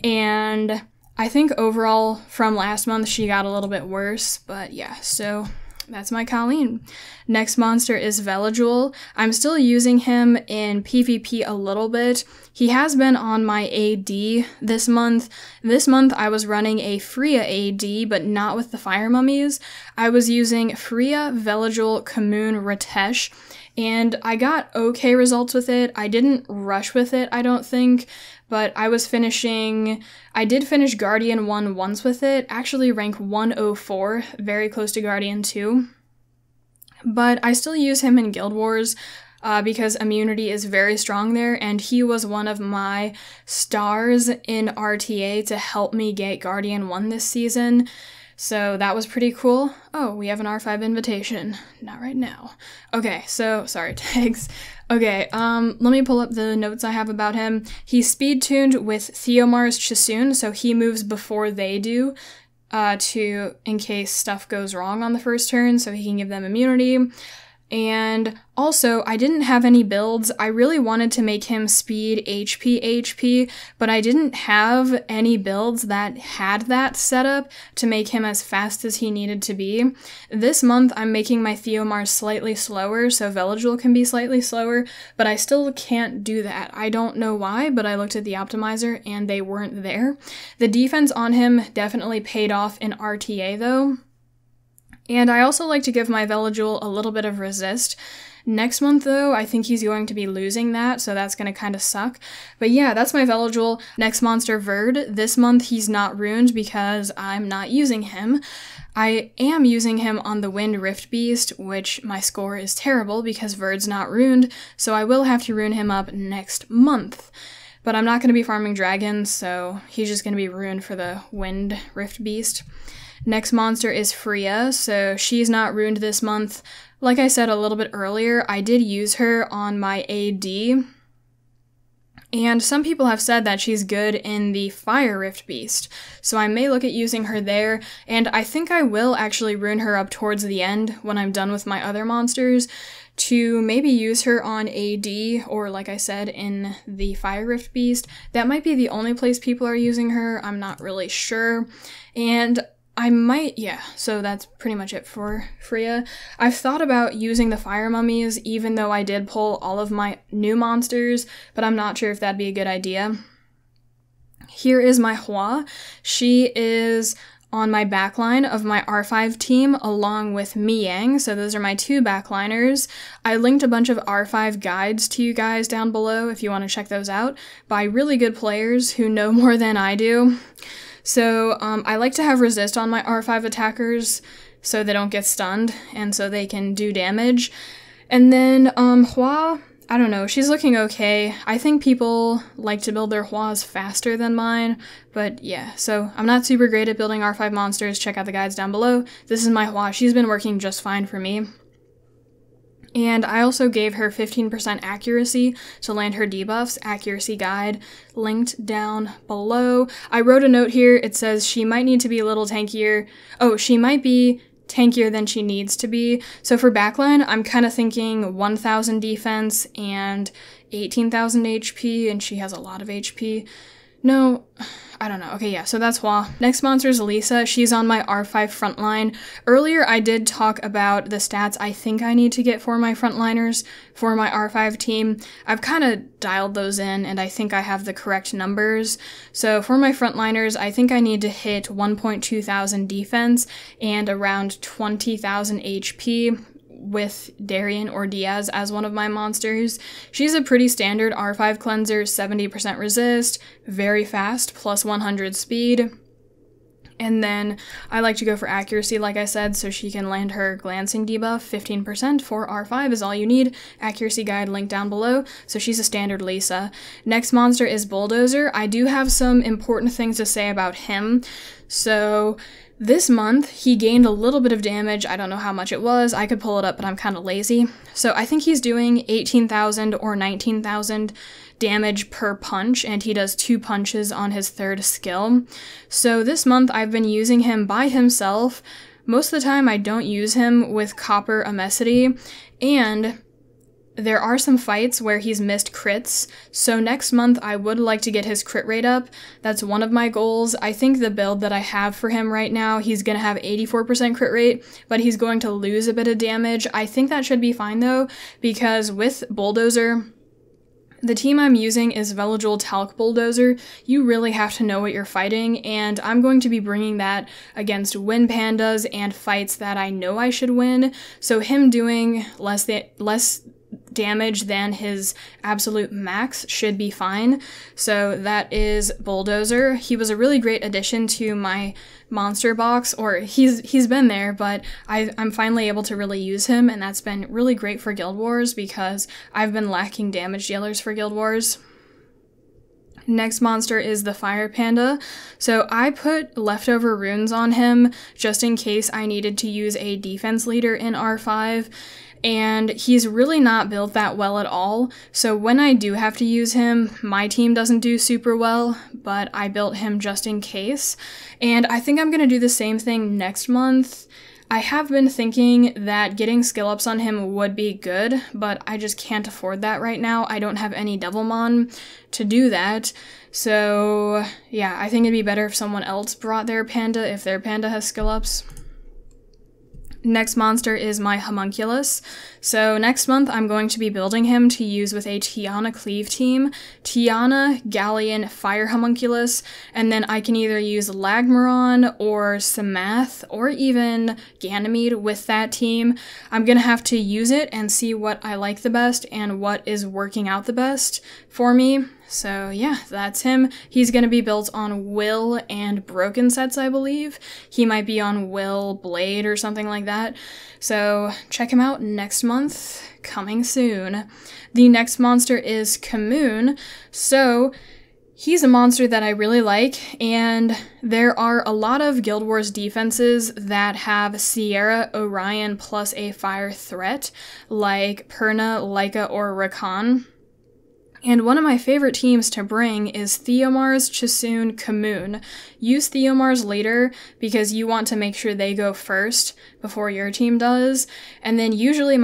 and I think overall from last month she got a little bit worse, but yeah, so that's my Colleen. Next monster is Veligul. I'm still using him in PvP a little bit. He has been on my AD this month. This month I was running a Freya AD, but not with the Fire Mummies. I was using Freya, Veligul, Kamoon, Ratesh, and I got okay results with it. I didn't rush with it, I don't think, but I did finish Guardian 1 once with it, actually rank 104, very close to Guardian 2. But I still use him in Guild Wars because immunity is very strong there, and he was one of my stars in RTA to help me get Guardian 1 this season. So that was pretty cool. Oh, we have an R5 invitation. Not right now. Okay, so, sorry, tags. Okay, let me pull up the notes I have about him. He's speed-tuned with Theomar's Chisoon, so he moves before they do, in case stuff goes wrong on the first turn, so he can give them immunity. And also, I didn't have any builds. I really wanted to make him speed HP, but I didn't have any builds that had that setup to make him as fast as he needed to be. This month, I'm making my Theomar slightly slower, so Veligul can be slightly slower, but I still can't do that. I don't know why, but I looked at the optimizer and they weren't there. The defense on him definitely paid off in RTA though. And I also like to give my Veligul a little bit of resist. Next month, though, I think he's going to be losing that, so that's going to kind of suck. But yeah, that's my Veligul. Next monster, Verd. This month, he's not ruined because I'm not using him. I am using him on the Wind Rift Beast, which my score is terrible because Verd's not ruined, so I will have to rune him up next month. But I'm not going to be farming dragons, so he's just going to be ruined for the Wind Rift Beast. Next monster is Freya, so she's not ruined this month. Like I said a little bit earlier, I did use her on my AD, and some people have said that she's good in the Fire Rift Beast, so I may look at using her there, and I think I will actually rune her up towards the end when I'm done with my other monsters, to maybe use her on AD, or like I said, in the Fire Rift Beast. That might be the only place people are using her, I'm not really sure, and I might, yeah, so that's pretty much it for Freya. I've thought about using the Fire Mummies, even though I did pull all of my new monsters, but I'm not sure if that'd be a good idea. Here is my Hua. She is on my backline of my R5 team along with Miyang. So those are my two backliners. I linked a bunch of R5 guides to you guys down below if you want to check those out by really good players who know more than I do. So I like to have resist on my R5 attackers so they don't get stunned and so they can do damage. And then Hua, I don't know, she's looking okay. I think people like to build their Huas faster than mine, but yeah, so I'm not super great at building R5 monsters. Check out the guides down below. This is my Hua. She's been working just fine for me. And I also gave her 15% accuracy to land her debuffs, accuracy guide, linked down below. I wrote a note here, it says she might need to be a little tankier. Oh, she might be tankier than she needs to be. So for backline, I'm kind of thinking 1,000 defense and 18,000 HP, and she has a lot of HP. No, I don't know. Okay, yeah, so that's Hua. Next monster is Lisa. She's on my R5 frontline. Earlier, I did talk about the stats I think I need to get for my frontliners for my R5 team. I've kind of dialed those in, and I think I have the correct numbers. So for my frontliners, I think I need to hit 1.2 thousand defense and around 20,000 HP with Darien or Diaz as one of my monsters. She's a pretty standard R5 cleanser, 70% resist, very fast, plus 100 speed. And then I like to go for accuracy, like I said, so she can land her glancing debuff. 15% for R5 is all you need. Accuracy guide linked down below, so she's a standard Lisa. Next monster is Bulldozer. I do have some important things to say about him. So this month, he gained a little bit of damage. I don't know how much it was. I could pull it up, but I'm kind of lazy. So I think he's doing 18,000 or 19,000 damage per punch, and he does 2 punches on his 3rd skill. So this month, I've been using him by himself. Most of the time, I don't use him with Copper Amesity, and there are some fights where he's missed crits, so next month I would like to get his crit rate up. That's one of my goals. I think the build that I have for him right now, he's going to have 84% crit rate, but he's going to lose a bit of damage. I think that should be fine though, because with Bulldozer, the team I'm using is Velajul Talc Bulldozer. You really have to know what you're fighting, and I'm going to be bringing that against win pandas and fights that I know I should win, so him doing less damage than his absolute max should be fine. So that is Bulldozer. He was a really great addition to my monster box, or he's been there, but I'm finally able to really use him, and that's been really great for Guild Wars because I've been lacking damage dealers for Guild Wars. Next monster is the Fire Panda. So I put leftover runes on him just in case I needed to use a defense leader in R5. And he's really not built that well at all, so when I do have to use him, my team doesn't do super well, but I built him just in case. And I think I'm going to do the same thing next month. I have been thinking that getting skill ups on him would be good, but I just can't afford that right now. I don't have any Devilmon to do that. So yeah, I think it'd be better if someone else brought their panda if their panda has skill ups. Next monster is my homunculus. So next month I'm going to be building him to use with a Tiana Cleave team. Tiana, Galleon, Fire Homunculus, and then I can either use Lagmaron or Samath or even Ganymede with that team. I'm gonna have to use it and see what I like the best and what is working out the best for me. So yeah, that's him. He's going to be built on Will and Broken sets, I believe. He might be on Will Blade or something like that. So check him out next month, coming soon. The next monster is Kamoon. So he's a monster that I really like, and there are a lot of Guild Wars defenses that have Sierra, Orion, plus a fire threat, like Perna, Leica, or Rakan. And one of my favorite teams to bring is Theomars, Chisoon, Kamoon. Use Theomars later because you want to make sure they go first before your team does. And then usually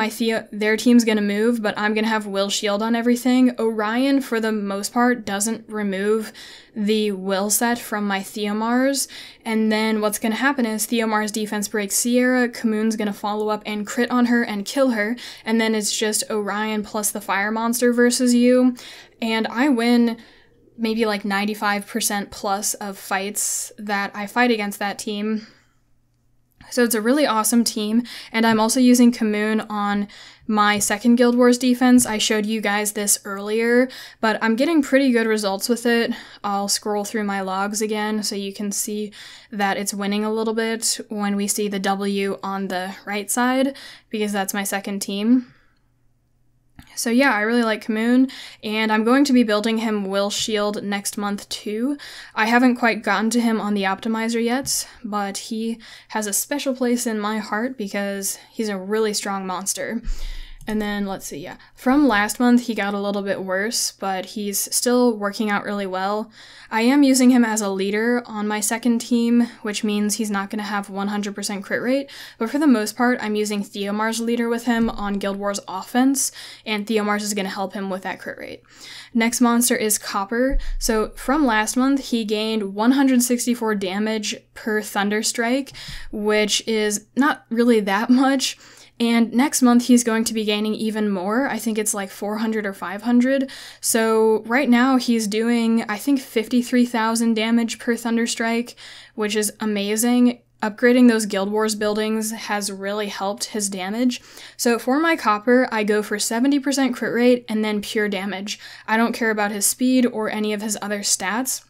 their team's gonna move, but I'm gonna have Will Shield on everything. Orion, for the most part, doesn't remove the Will set from my Theomars. And then what's gonna happen is Theomars defense breaks Sierra, Kamoon's gonna follow up and crit on her and kill her, and then it's just Orion plus the fire monster versus you. And I win maybe like 95% plus of fights that I fight against that team. So it's a really awesome team, and I'm also using Kamoon on my second Guild Wars defense. I showed you guys this earlier, but I'm getting pretty good results with it. I'll scroll through my logs again so you can see that it's winning a little bit when we see the W on the right side, because that's my second team. So yeah, I really like Kamoon, and I'm going to be building him Will Shield next month too. I haven't quite gotten to him on the optimizer yet, but he has a special place in my heart because he's a really strong monster. And then, let's see, yeah. From last month, he got a little bit worse, but he's still working out really well. I am using him as a leader on my second team, which means he's not going to have 100% crit rate, but for the most part, I'm using Theomar's leader with him on Guild Wars offense, and Theomar's is going to help him with that crit rate. Next monster is Copper. So from last month, he gained 164 damage per Thunder Strike, which is not really that much. And next month, he's going to be gaining even more. I think it's like 400 or 500. So right now, he's doing, I think, 53,000 damage per Thunderstrike, which is amazing. Upgrading those Guild Wars buildings has really helped his damage. So for my Copper, I go for 70% crit rate and then pure damage. I don't care about his speed or any of his other stats.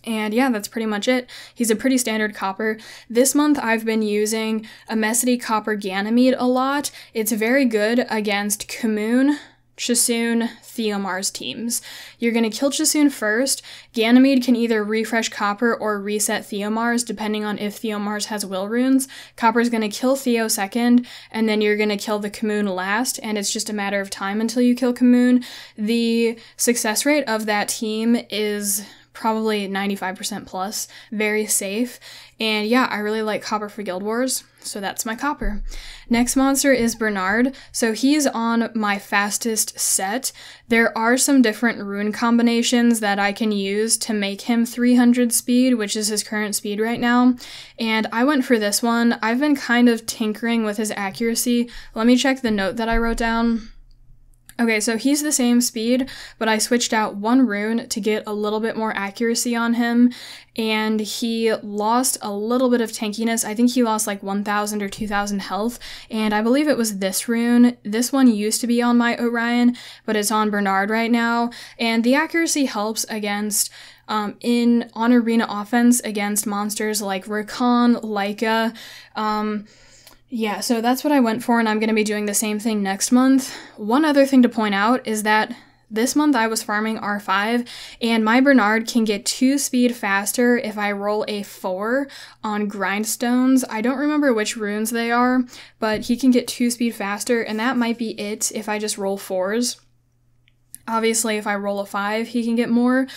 And yeah, that's pretty much it. He's a pretty standard Copper. This month I've been using Amesity Copper Ganymede a lot. It's very good against Kamoon, Chasun, Theomar's teams. You're going to kill Chasun first. Ganymede can either refresh Copper or reset Theomar's, depending on if Theomar's has will runes. Copper's going to kill Theo second, and then you're going to kill the Kamoon last, and it's just a matter of time until you kill Kamoon. The success rate of that team is probably 95% plus, very safe. And yeah, I really like Copper for Guild Wars, so that's my Copper. Next monster is Bernard. So he's on my fastest set. There are some different rune combinations that I can use to make him 300 speed, which is his current speed right now. And I went for this one. I've been kind of tinkering with his accuracy. Let me check the note that I wrote down. Okay, so he's the same speed, but I switched out one rune to get a little bit more accuracy on him, and he lost a little bit of tankiness. I think he lost like 1,000 or 2,000 health, and I believe it was this rune. This one used to be on my Orion, but it's on Bernard right now, and the accuracy helps against on arena offense against monsters like Rakan, Leica, yeah, so that's what I went for, and I'm going to be doing the same thing next month. One other thing to point out is that this month I was farming R5, and my Bernard can get 2 speed faster if I roll a 4 on grindstones. I don't remember which runes they are, but he can get 2 speed faster, and that might be it if I just roll 4s. Obviously, if I roll a 5, he can get more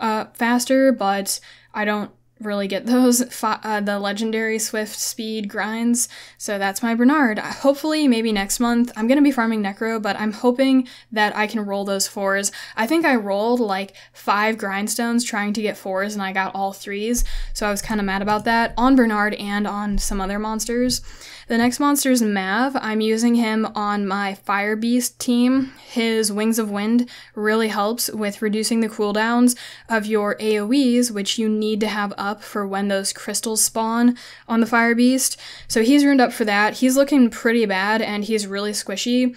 faster, but I don't really get those, the legendary swift speed grinds, so that's my Bernard. Hopefully, maybe next month, I'm gonna be farming Necro, but I'm hoping that I can roll those 4s. I think I rolled like 5 grindstones trying to get 4s, and I got all 3s, so I was kind of mad about that, on Bernard and on some other monsters. The next monster is Mav. I'm using him on my Fire Beast team. His Wings of Wind really helps with reducing the cooldowns of your AoEs, which you need to have up for when those crystals spawn on the Fire Beast. So he's runed up for that. He's looking pretty bad, and he's really squishy.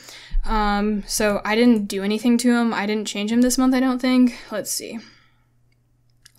So I didn't do anything to him. I didn't change him this month, I don't think. Let's see.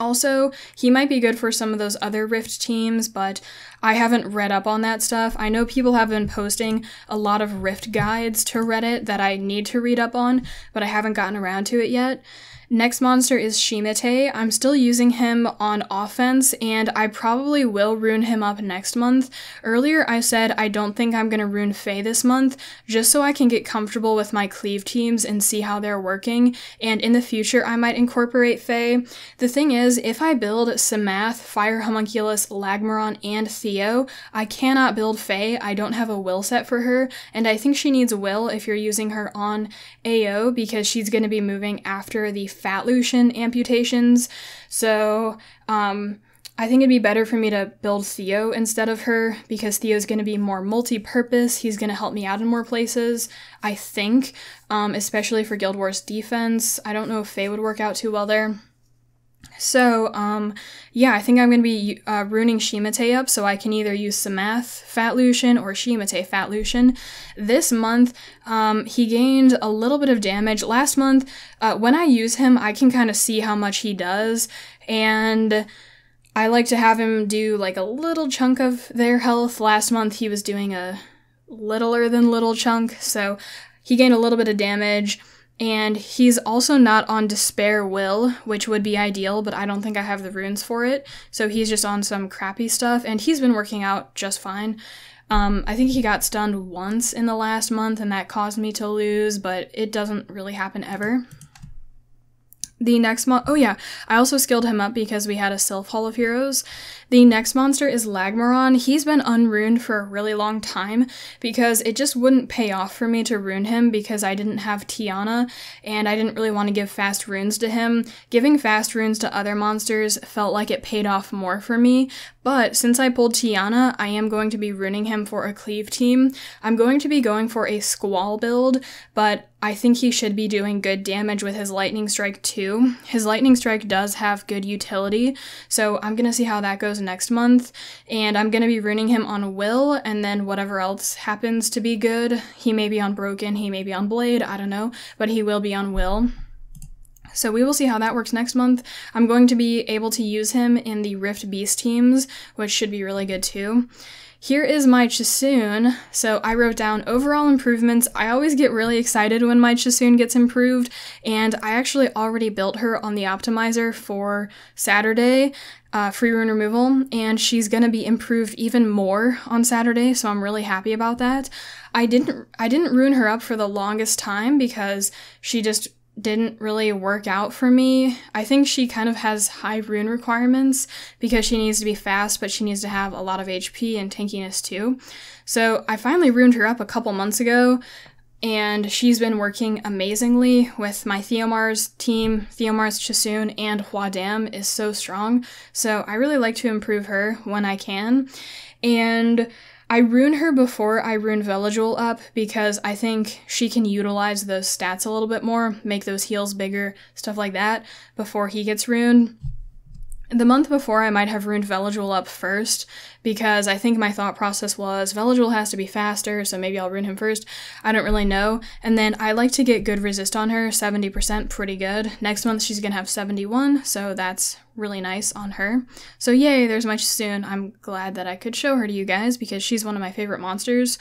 Also, he might be good for some of those other Rift teams, but I haven't read up on that stuff. I know people have been posting a lot of Rift guides to Reddit that I need to read up on, but I haven't gotten around to it yet. Next monster is Shimete. I'm still using him on offense, and I probably will rune him up next month. Earlier I said I don't think I'm going to rune Faye this month, just so I can get comfortable with my cleave teams and see how they're working, and in the future I might incorporate Faye. The thing is, if I build Samath, Fire Homunculus, Lagmaron, and Theo, I cannot build Faye. I don't have a will set for her, and I think she needs a will if you're using her on AO, because she's going to be moving after the Fat Lucian amputations, so I I think it'd be better for me to build Theo instead of her, because Theo's going to be more multi-purpose. He's going to help me out in more places, I think, especially for Guild Wars defense. I don't know if Faye would work out too well there. So, yeah, I think I'm going to be ruining Shimate up, so I can either use Samath Fat Lucian or Shimate Fat Lucian. This month, he gained a little bit of damage. Last month, when I use him, I can kind of see how much he does, and I like to have him do like a little chunk of their health. Last month, he was doing a littler than little chunk, so he gained a little bit of damage. And he's also not on Despair Will, which would be ideal, but I don't think I have the runes for it. So he's just on some crappy stuff, and he's been working out just fine. I think he got stunned once in the last month, and that caused me to lose, but it doesn't really happen ever. The next oh yeah, I also skilled him up because we had a Sylph Hall of Heroes. The next monster is Lagmaron. He's been unruned for a really long time because it just wouldn't pay off for me to rune him because I didn't have Tiana, and I didn't really want to give fast runes to him. Giving fast runes to other monsters felt like it paid off more for me, but since I pulled Tiana, I am going to be runing him for a cleave team. I'm going to be going for a Squall build, but I think he should be doing good damage with his Lightning Strike too. His Lightning Strike does have good utility, so I'm gonna see how that goes next month, and I'm gonna be runing him on Will, and then whatever else happens to be good. He may be on Broken, he may be on Blade, I don't know, but he will be on Will. So we will see how that works next month. I'm going to be able to use him in the Rift Beast teams, which should be really good too. Here is my Chisoon. So I wrote down overall improvements. I always get really excited when my Chisoon gets improved, and I actually already built her on the optimizer for Saturday, free rune removal, and she's gonna be improved even more on Saturday, so I'm really happy about that. I didn't rune her up for the longest time because she just didn't really work out for me. I think she kind of has high rune requirements because she needs to be fast, but she needs to have a lot of HP and tankiness too. So I finally runed her up a couple months ago, and she's been working amazingly with my Theomar's team. Theomar's Chisoon and Huadam is so strong, so I really like to improve her when I can. And I rune her before I rune Veligul up because I think she can utilize those stats a little bit more, make those heals bigger, stuff like that, before he gets runed. The month before, I might have runed Veligul up first, because I think my thought process was, Veligul has to be faster, so maybe I'll rune him first. I don't really know. And then I like to get good resist on her, 70%, pretty good. Next month, she's gonna have 71, so that's really nice on her. So yay, there's my Chisoon. I'm glad that I could show her to you guys, because she's one of my favorite monsters.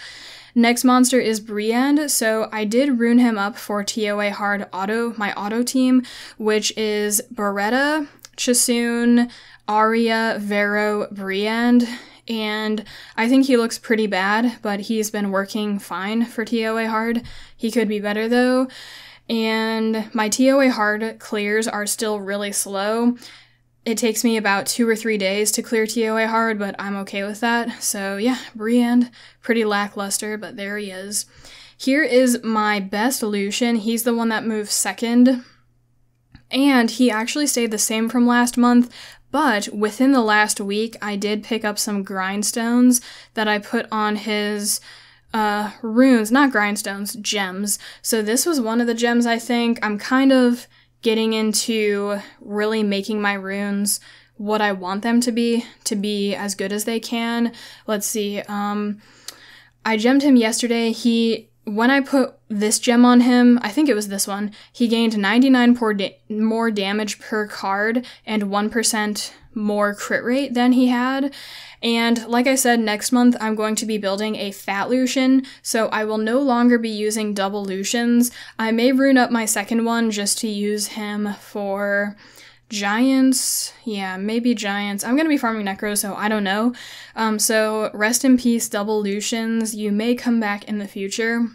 Next monster is Briand, so I did rune him up for TOA Hard Auto, my auto team, which is Beretta, Chisoon, Arya, Vero, Briand, and I think he looks pretty bad, but he's been working fine for TOA Hard. He could be better though, and my TOA Hard clears are still really slow. It takes me about 2 or 3 days to clear TOA Hard, but I'm okay with that. So yeah, Briand, pretty lackluster, but there he is. Here is my best Lucian. He's the one that moves second. And he actually stayed the same from last month, but within the last week, I did pick up some grindstones that I put on his runes, not grindstones, gems. So this was one of the gems, I think. I'm kind of getting into really making my runes what I want them to be as good as they can. Let's see, I gemmed him yesterday. When I put this gem on him, I think it was this one, he gained 99 more damage per card and 1% more crit rate than he had. And like I said, next month I'm going to be building a Fat Lucian, so I will no longer be using double Lucians. I may rune up my second one just to use him for Giants. Yeah, maybe Giants. I'm gonna be farming Necro, so I don't know. So rest in peace, double Lucians. You may come back in the future.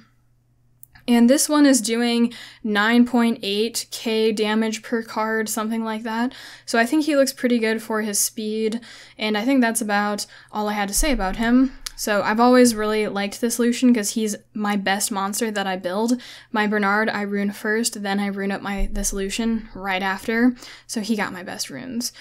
And this one is doing 9.8k damage per card, something like that. So I think he looks pretty good for his speed, and I think that's about all I had to say about him. So I've always really liked this Lucian because he's my best monster that I build. My Bernard I rune first, then I rune up this Lucian right after, so he got my best runes.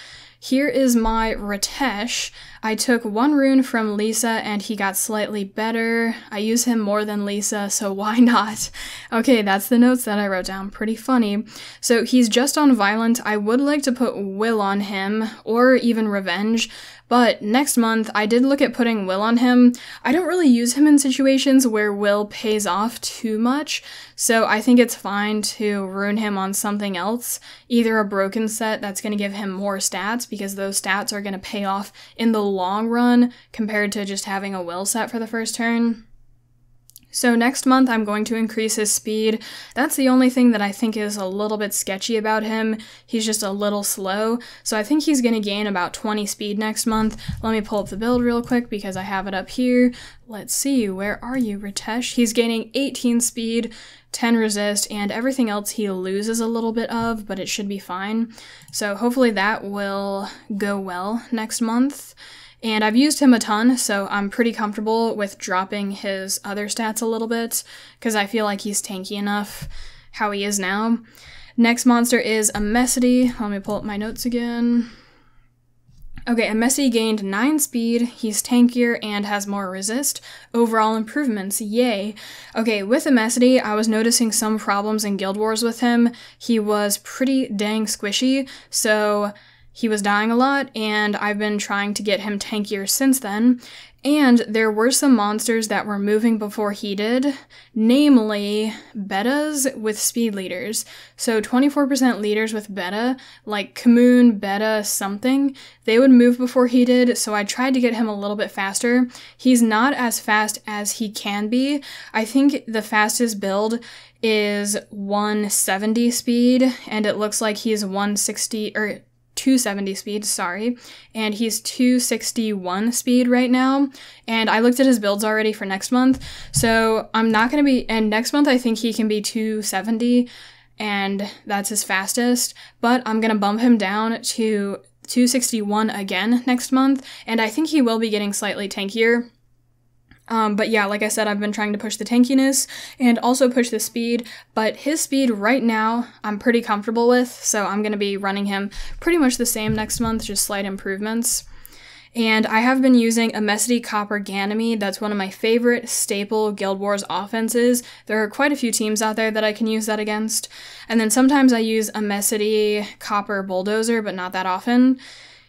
Here is my Ritesh. I took one rune from Lisa and he got slightly better. I use him more than Lisa, so why not? Okay, that's the notes that I wrote down. Pretty funny. So he's just on Violent. I would like to put Will on him, or even Revenge, but next month I did look at putting Will on him. I don't really use him in situations where Will pays off too much, so I think it's fine to rune him on something else, either a broken set that's going to give him more stats, because those stats are going to pay off in the long run compared to just having a Will set for the first turn. So next month I'm going to increase his speed. That's the only thing that I think is a little bit sketchy about him. He's just a little slow. So I think he's going to gain about 20 speed next month. Let me pull up the build real quick because I have it up here. Let's see, where are you, Ritesh? He's gaining 18 speed, 10 resist, and everything else he loses a little bit of, but it should be fine. So hopefully that will go well next month. And I've used him a ton, so I'm pretty comfortable with dropping his other stats a little bit, because I feel like he's tanky enough how he is now. Next monster is Amesity. Let me pull up my notes again. Okay, Amesity gained 9 speed, he's tankier and has more resist. Overall improvements, yay. Okay, with Amesity, I was noticing some problems in Guild Wars with him. He was pretty dang squishy, so he was dying a lot, and I've been trying to get him tankier since then. And there were some monsters that were moving before he did, namely betas with speed leaders. So 24% leaders with beta, like Kamoon, beta, something, they would move before he did, so I tried to get him a little bit faster. He's not as fast as he can be. I think the fastest build is 170 speed, and it looks like he's 270 speed, sorry, and he's 261 speed right now, and I looked at his builds already for next month, so I'm not going to be, and next month I think he can be 270, and that's his fastest, but I'm going to bump him down to 261 again next month, and I think he will be getting slightly tankier. But yeah, like I said, I've been trying to push the tankiness and also push the speed, but his speed right now I'm pretty comfortable with, so I'm going to be running him pretty much the same next month, just slight improvements. And I have been using Amesity Copper Ganymede. That's one of my favorite staple Guild Wars offenses. There are quite a few teams out there that I can use that against. And then sometimes I use Amesity Copper Bulldozer, but not that often.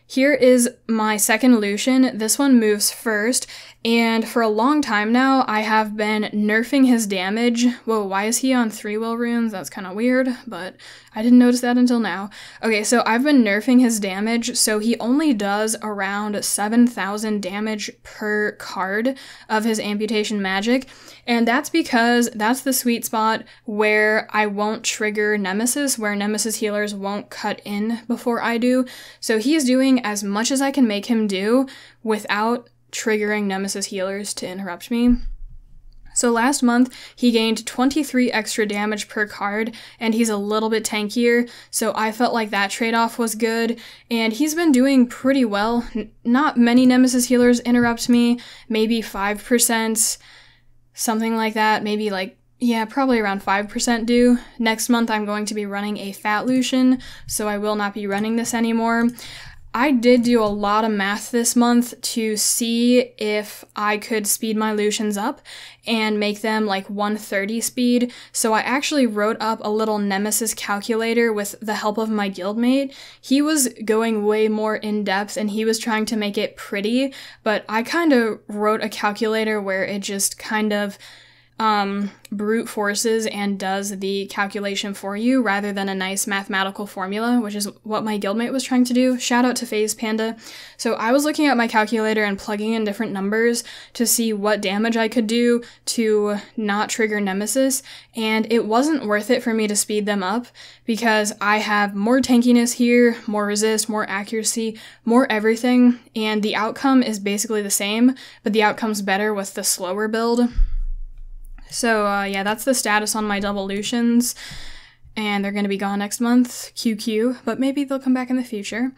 Here is my second Lucian. This one moves first, and for a long time now, I have been nerfing his damage. Whoa, why is he on 3-will runes? That's kind of weird, but I didn't notice that until now. Okay, so I've been nerfing his damage, so he only does around 7,000 damage per card of his amputation magic, and that's because that's the sweet spot where I won't trigger Nemesis, where Nemesis healers won't cut in before I do. So he's doing as much as I can make him do without triggering Nemesis healers to interrupt me. So last month, he gained 23 extra damage per card, and he's a little bit tankier, so I felt like that trade-off was good, and he's been doing pretty well. Not many Nemesis healers interrupt me, maybe 5%, something like that, maybe like, yeah, probably around 5% do. Next month, I'm going to be running a Fat Lucian, so I will not be running this anymore. I did do a lot of math this month to see if I could speed my Lucians up and make them like 130 speed, so I actually wrote up a little Nemesis calculator with the help of my guildmate. He was going way more in depth and he was trying to make it pretty, but I kind of wrote a calculator where it just kind of brute forces and does the calculation for you rather than a nice mathematical formula, which is what my guildmate was trying to do. Shout out to FaZe Panda. So I was looking at my calculator and plugging in different numbers to see what damage I could do to not trigger Nemesis, and it wasn't worth it for me to speed them up because I have more tankiness here, more resist, more accuracy, more everything, and the outcome is basically the same, but the outcome's better with the slower build. So, yeah, that's the status on my double Lucians, and they're going to be gone next month, QQ, but maybe they'll come back in the future.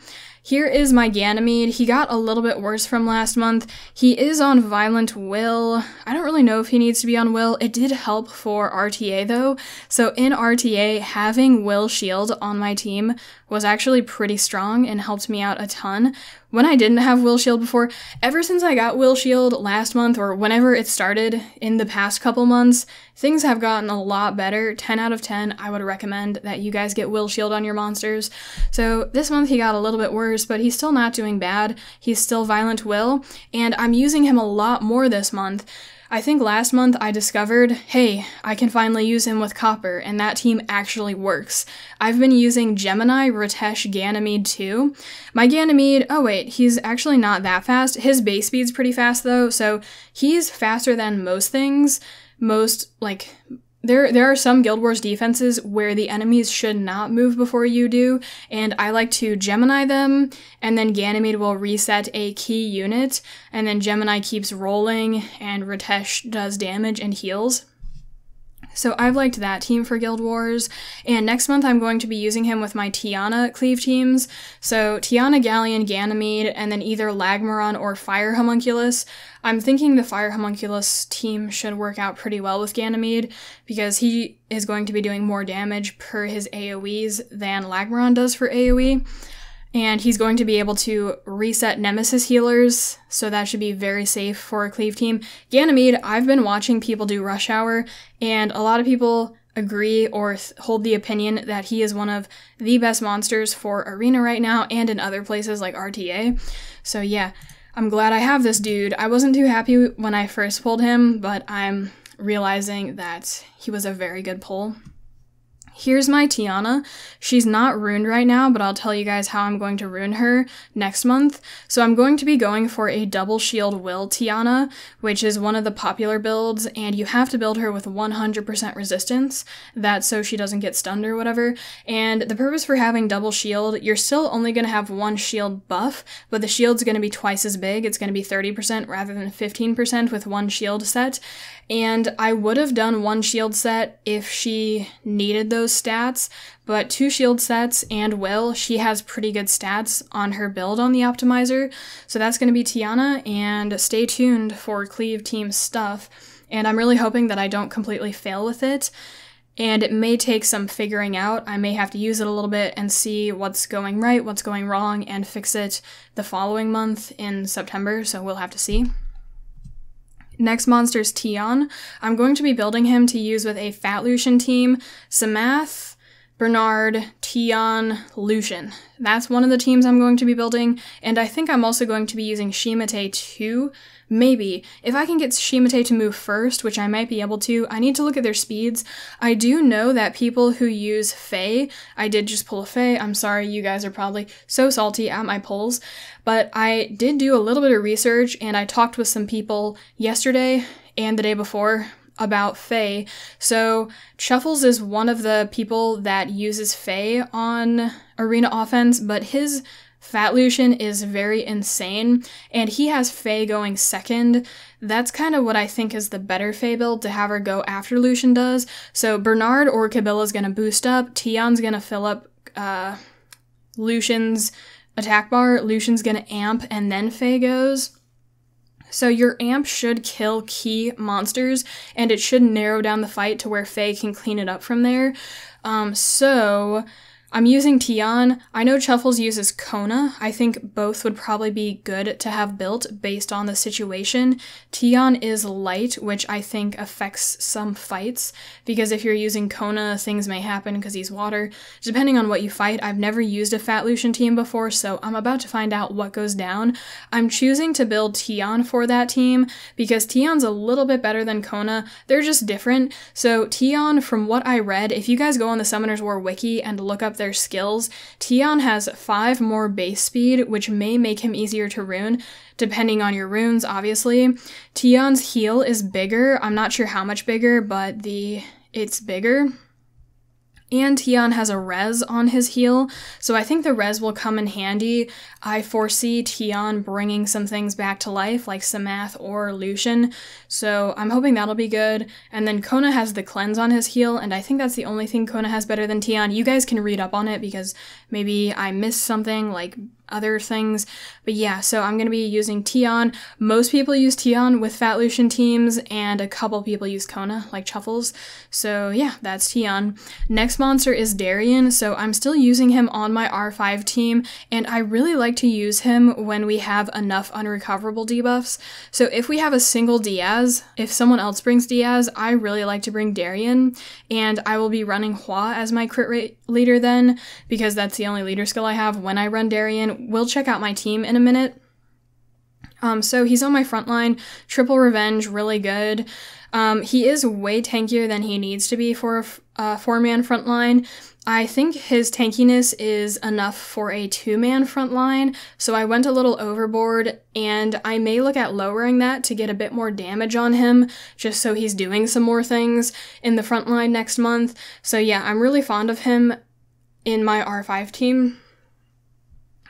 Here is my Ganymede. He got a little bit worse from last month. He is on Violent Will. I don't really know if he needs to be on Will. It did help for RTA though. So in RTA, having Will Shield on my team was actually pretty strong and helped me out a ton. When I didn't have Will Shield before, ever since I got Will Shield last month or whenever it started in the past couple months, things have gotten a lot better. 10 out of 10, I would recommend that you guys get Will Shield on your monsters. So this month he got a little bit worse, but he's still not doing bad. He's still Violent Will, and I'm using him a lot more this month. I think last month I discovered, hey, I can finally use him with Copper, and that team actually works. I've been using Gemini, Ritesh, Ganymede too. My Ganymede, oh wait, he's actually not that fast. His base speed's pretty fast though, so he's faster than most things. There are some Guild Wars defenses where the enemies should not move before you do, and I like to Gemini them, and then Ganymede will reset a key unit, and then Gemini keeps rolling, and Ritesh does damage and heals. So I've liked that team for Guild Wars, and next month I'm going to be using him with my Tiana cleave teams. So Tiana, Galleon, Ganymede, and then either Lagmaron or Fire Homunculus. I'm thinking the Fire Homunculus team should work out pretty well with Ganymede, because he is going to be doing more damage per his AoEs than Lagmaron does for AoE. And he's going to be able to reset Nemesis healers, so that should be very safe for a cleave team. Ganymede, I've been watching people do Rush Hour, and a lot of people agree or hold the opinion that he is one of the best monsters for Arena right now, and in other places like RTA. So yeah, I'm glad I have this dude. I wasn't too happy when I first pulled him, but I'm realizing that he was a very good pull. Here's my Tiana. She's not runed right now, but I'll tell you guys how I'm going to rune her next month. So I'm going to be going for a double shield Will Tiana, which is one of the popular builds, and you have to build her with 100% resistance. That's so she doesn't get stunned or whatever. And the purpose for having double shield, you're still only going to have one shield buff, but the shield's going to be twice as big. It's going to be 30% rather than 15% with one shield set. And I would have done one shield set if she needed those stats, but 2 shield sets and Will, she has pretty good stats on her build on the optimizer. So that's going to be Tiana, and stay tuned for cleave team stuff. And I'm really hoping that I don't completely fail with it. And it may take some figuring out. I may have to use it a little bit and see what's going right, what's going wrong, and fix it the following month in September, so we'll have to see. Next monster's Tion. I'm going to be building him to use with a Fat Lucian team. Samath, Bernard, Tion, Lucian. That's one of the teams I'm going to be building, and I think I'm also going to be using Shimate too. Maybe. If I can get Shimate to move first, which I might be able to, I need to look at their speeds. I do know that people who use Fae, I did just pull a Fae, I'm sorry, you guys are probably so salty at my pulls, but I did do a little bit of research, and I talked with some people yesterday and the day before about Fae. So Shuffles is one of the people that uses Fae on Arena offense, but his Fat Lucian is very insane, and he has Fae going second. That's kind of what I think is the better Fae build, to have her go after Lucian does. So Bernard or Kabila's gonna boost up, Tion's gonna fill up Lucian's attack bar, Lucian's gonna amp, and then Fae goes. So your amp should kill key monsters, and it should narrow down the fight to where Fae can clean it up from there. So I'm using Tion. I know Chuffles uses Kona. I think both would probably be good to have built based on the situation. Tion is light, which I think affects some fights, because if you're using Kona, things may happen because he's water. Depending on what you fight, I've never used a Fat Lucian team before, so I'm about to find out what goes down. I'm choosing to build Tion for that team because Tion's a little bit better than Kona. They're just different. So Tion, from what I read, if you guys go on the Summoners War wiki and look up their skills, Tion has 5 more base speed, which may make him easier to rune, depending on your runes, obviously. Tion's heal is bigger. I'm not sure how much bigger, but it's bigger. And Tion has a res on his heal, so I think the res will come in handy. I foresee Tion bringing some things back to life, like Samath or Lucian, so I'm hoping that'll be good. And then Kona has the cleanse on his heal, and I think that's the only thing Kona has better than Tion. You guys can read up on it, because maybe I missed something, like other things. But yeah, so I'm going to be using Tion. Most people use Tion with Fat Lucian teams, and a couple people use Kona, like Chuffles. So yeah, that's Tion. Next monster is Darien, so I'm still using him on my R5 team, and I really like to use him when we have enough unrecoverable debuffs. So if we have a single Diaz, if someone else brings Diaz, I really like to bring Darien, and I will be running Hua as my crit rate leader then, because that's the only leader skill I have when I run Darien. We'll check out my team in a minute. So he's on my front line, triple revenge, really good. He is way tankier than he needs to be for a 4-man front line. I think his tankiness is enough for a 2-man front line, so I went a little overboard, and I may look at lowering that to get a bit more damage on him, just so he's doing some more things in the front line next month. So yeah, I'm really fond of him in my R5 team.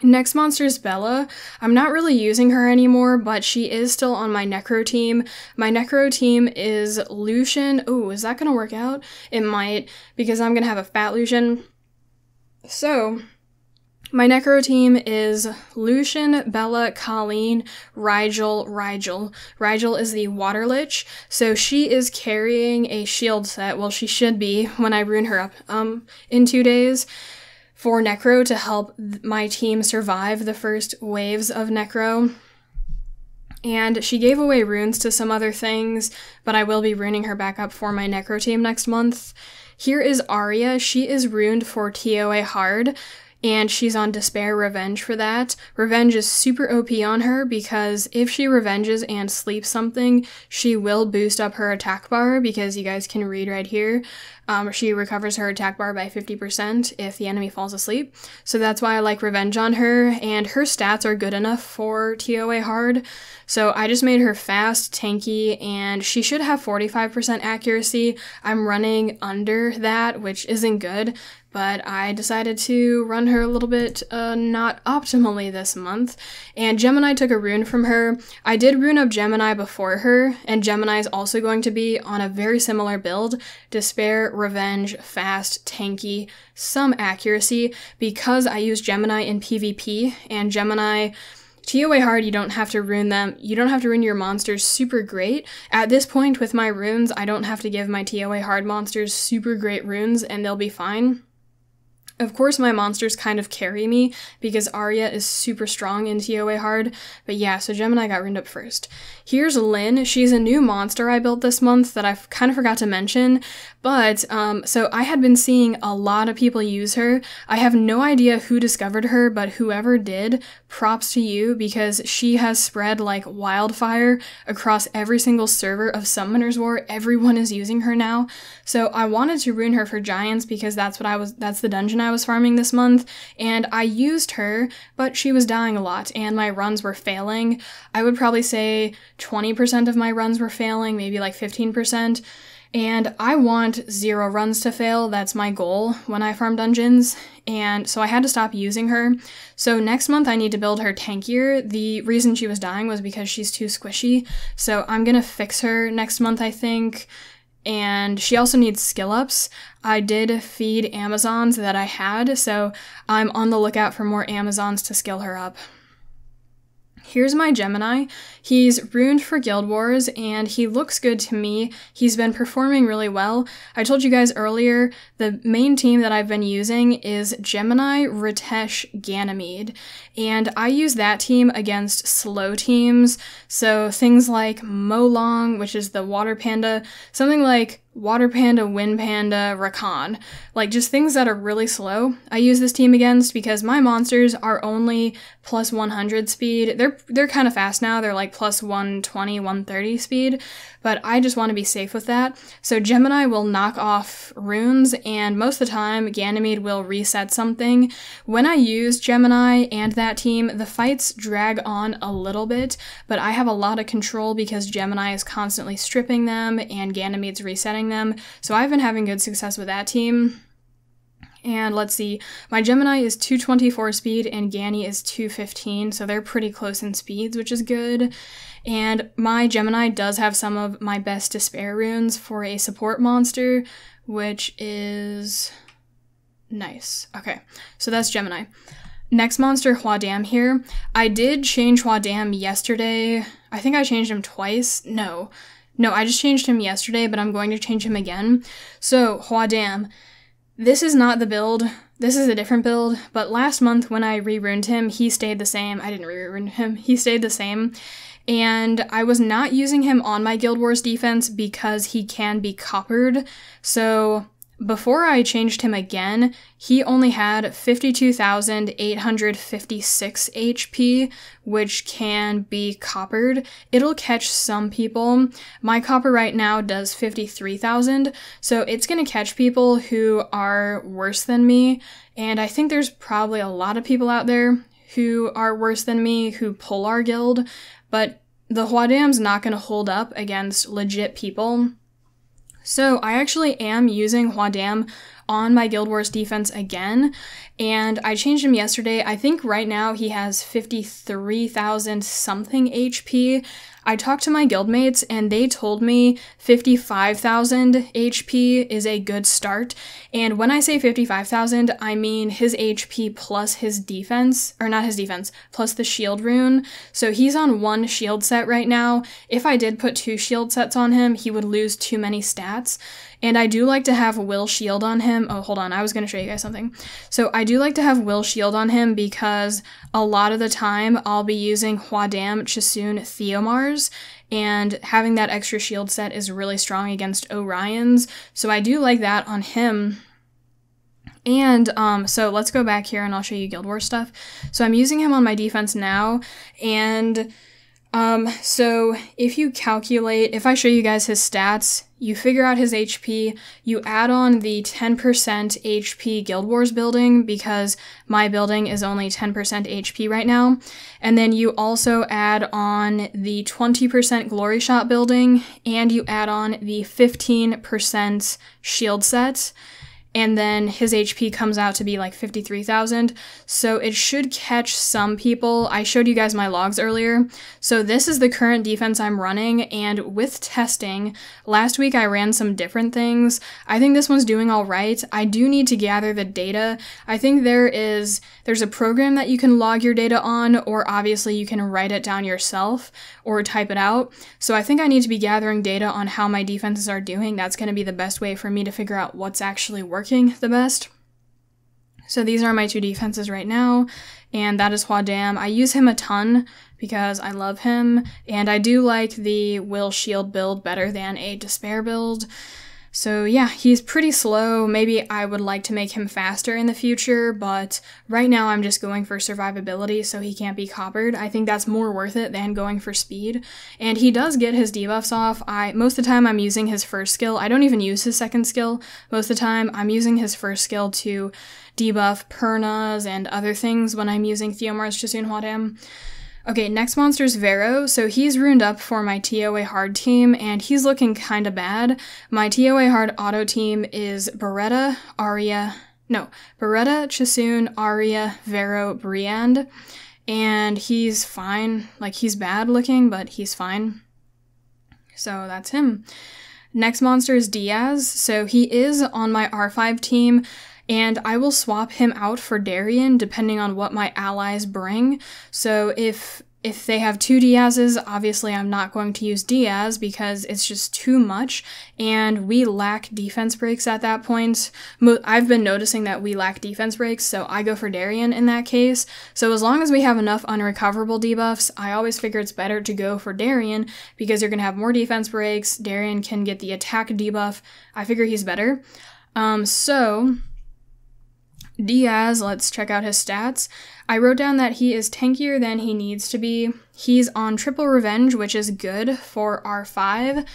Next monster is Bella. I'm not really using her anymore, but she is still on my Necro team. My Necro team is Lucian. Ooh, is that gonna work out? It might, because I'm gonna have a Fat Lucian. So, my Necro team is Lucian, Bella, Colleen, Rigel. Rigel is the Water Lich, so she is carrying a shield set. Well, she should be when I rune her up in 2 days. For Necro to help my team survive the first waves of Necro. And she gave away runes to some other things, but I will be runing her back up for my Necro team next month. Here is Arya. She is runed for TOA hard, and she's on Despair Revenge for that. Revenge is super OP on her because if she revenges and sleeps something, she will boost up her attack bar, because you guys can read right here. She recovers her attack bar by 50% if the enemy falls asleep. So that's why I like Revenge on her, and her stats are good enough for TOA hard. So I just made her fast, tanky, and she should have 45% accuracy. I'm running under that, which isn't good, but I decided to run her a little bit not optimally this month. And Gemini took a rune from her. I did rune up Gemini before her, and Gemini is also going to be on a very similar build. Despair, Revenge, fast, tanky, some accuracy, because I use Gemini in PvP, and Gemini TOA hard, you don't have to rune them. You don't have to rune your monsters super great. At this point with my runes, I don't have to give my TOA hard monsters super great runes, and they'll be fine. Of course, my monsters kind of carry me because Arya is super strong in TOA hard, but yeah, so Gemini got runed up first. Here's Lynn. She's a new monster I built this month that I kind of forgot to mention, but so I had been seeing a lot of people use her. I have no idea who discovered her, but whoever did, props to you, because she has spread like wildfire across every single server of Summoner's War. Everyone is using her now. So I wanted to rune her for Giants because that's the dungeon I was farming this month, and I used her, but she was dying a lot, and my runs were failing. I would probably say 20% of my runs were failing, maybe like 15%, and I want 0 runs to fail. That's my goal when I farm dungeons, and so I had to stop using her. So next month I need to build her tankier. The reason she was dying was because she's too squishy, so I'm gonna fix her next month, I think. And she also needs skill ups. I did feed Amazons that I had, so I'm on the lookout for more Amazons to skill her up. Here's my Gemini. He's runed for Guild Wars, and he looks good to me. He's been performing really well. I told you guys earlier, the main team that I've been using is Gemini, Ritesh, Ganymede, and I use that team against slow teams, so things like Molong, which is the Water Panda, something like Water Panda, Wind Panda, Rakan, like just things that are really slow. I use this team against because my monsters are only plus 100 speed. They're kind of fast now. They're like plus 120, 130 speed, but I just want to be safe with that. So Gemini will knock off runes, and most of the time Ganymede will reset something. When I use Gemini and that team, the fights drag on a little bit, but I have a lot of control because Gemini is constantly stripping them and Ganymede's resetting them, so I've been having good success with that team. And let's see, my Gemini is 224 speed and Ganny is 215, so they're pretty close in speeds, which is good. And my Gemini does have some of my best Despair runes for a support monster, which is nice. Okay, so that's Gemini. Next monster, Huadam here. I did change Huadam yesterday. I think I changed him twice. No, I just changed him yesterday, but I'm going to change him again. So, Huadam, this is not the build. This is a different build, but last month when I re-runed him, he stayed the same. I didn't re-rune him. He stayed the same. And I was not using him on my Guild Wars defense because he can be coppered. So before I changed him again, he only had 52,856 HP, which can be coppered. It'll catch some people. My copper right now does 53,000, so it's gonna catch people who are worse than me, and I think there's probably a lot of people out there who are worse than me who pull our guild, but the Huadam's not gonna hold up against legit people. So I actually am using Huadam on my Guild Wars defense again, and I changed him yesterday. I think right now he has 53,000 something HP. I talked to my guildmates and they told me 55,000 HP is a good start. And when I say 55,000, I mean his HP plus his defense, or not his defense, plus the shield rune. So he's on 1 shield set right now. If I did put 2 shield sets on him, he would lose too many stats. And I do like to have Will Shield on him. Oh, hold on, I was going to show you guys something. So I do like to have Will Shield on him because a lot of the time I'll be using Huadam, Chisoon, Theomars, and having that extra shield set is really strong against Orions. So I do like that on him. And so let's go back here and I'll show you Guild Wars stuff. So I'm using him on my defense now, and so if you calculate, if I show you guys his stats, you figure out his HP, you add on the 10% HP Guild Wars building, because my building is only 10% HP right now, and then you also add on the 20% Glory Shot building, and you add on the 15% shield set, and then his HP comes out to be like 53,000, so it should catch some people. I showed you guys my logs earlier, so this is the current defense I'm running, and with testing, last week I ran some different things. I think this one's doing all right. I do need to gather the data. I think there's a program that you can log your data on, or obviously you can write it down yourself or type it out. So I think I need to be gathering data on how my defenses are doing. That's going to be the best way for me to figure out what's actually working the best. So these are my 2 defenses right now, and that is Huadam. I use him a ton because I love him, and I do like the Will Shield build better than a Despair build. So yeah, he's pretty slow. Maybe I would like to make him faster in the future, but right now I'm just going for survivability so he can't be coppered. I think that's more worth it than going for speed. And he does get his debuffs off. Most of the time I'm using his first skill. I don't even use his second skill. Most of the time I'm using his first skill to debuff Pernas and other things when I'm using Theomars, Chisoon, Huadam. Okay, next monster is Vero. So he's runed up for my TOA hard team, and he's looking kinda bad. My TOA hard auto team is Beretta, Chisoon, Arya, Vero, Briand, and he's fine. Like, he's bad looking, but he's fine. So that's him. Next monster is Diaz. So he is on my R5 team, and I will swap him out for Darien depending on what my allies bring. So if they have 2 Diazes, obviously I'm not going to use Diaz because it's just too much, and we lack defense breaks at that point. I've been noticing that we lack defense breaks, so I go for Darien in that case. So as long as we have enough unrecoverable debuffs, I always figure it's better to go for Darien because you're going to have more defense breaks. Darien can get the attack debuff. I figure he's better. So Diaz, let's check out his stats. I wrote down that he is tankier than he needs to be. He's on triple revenge, which is good for R5,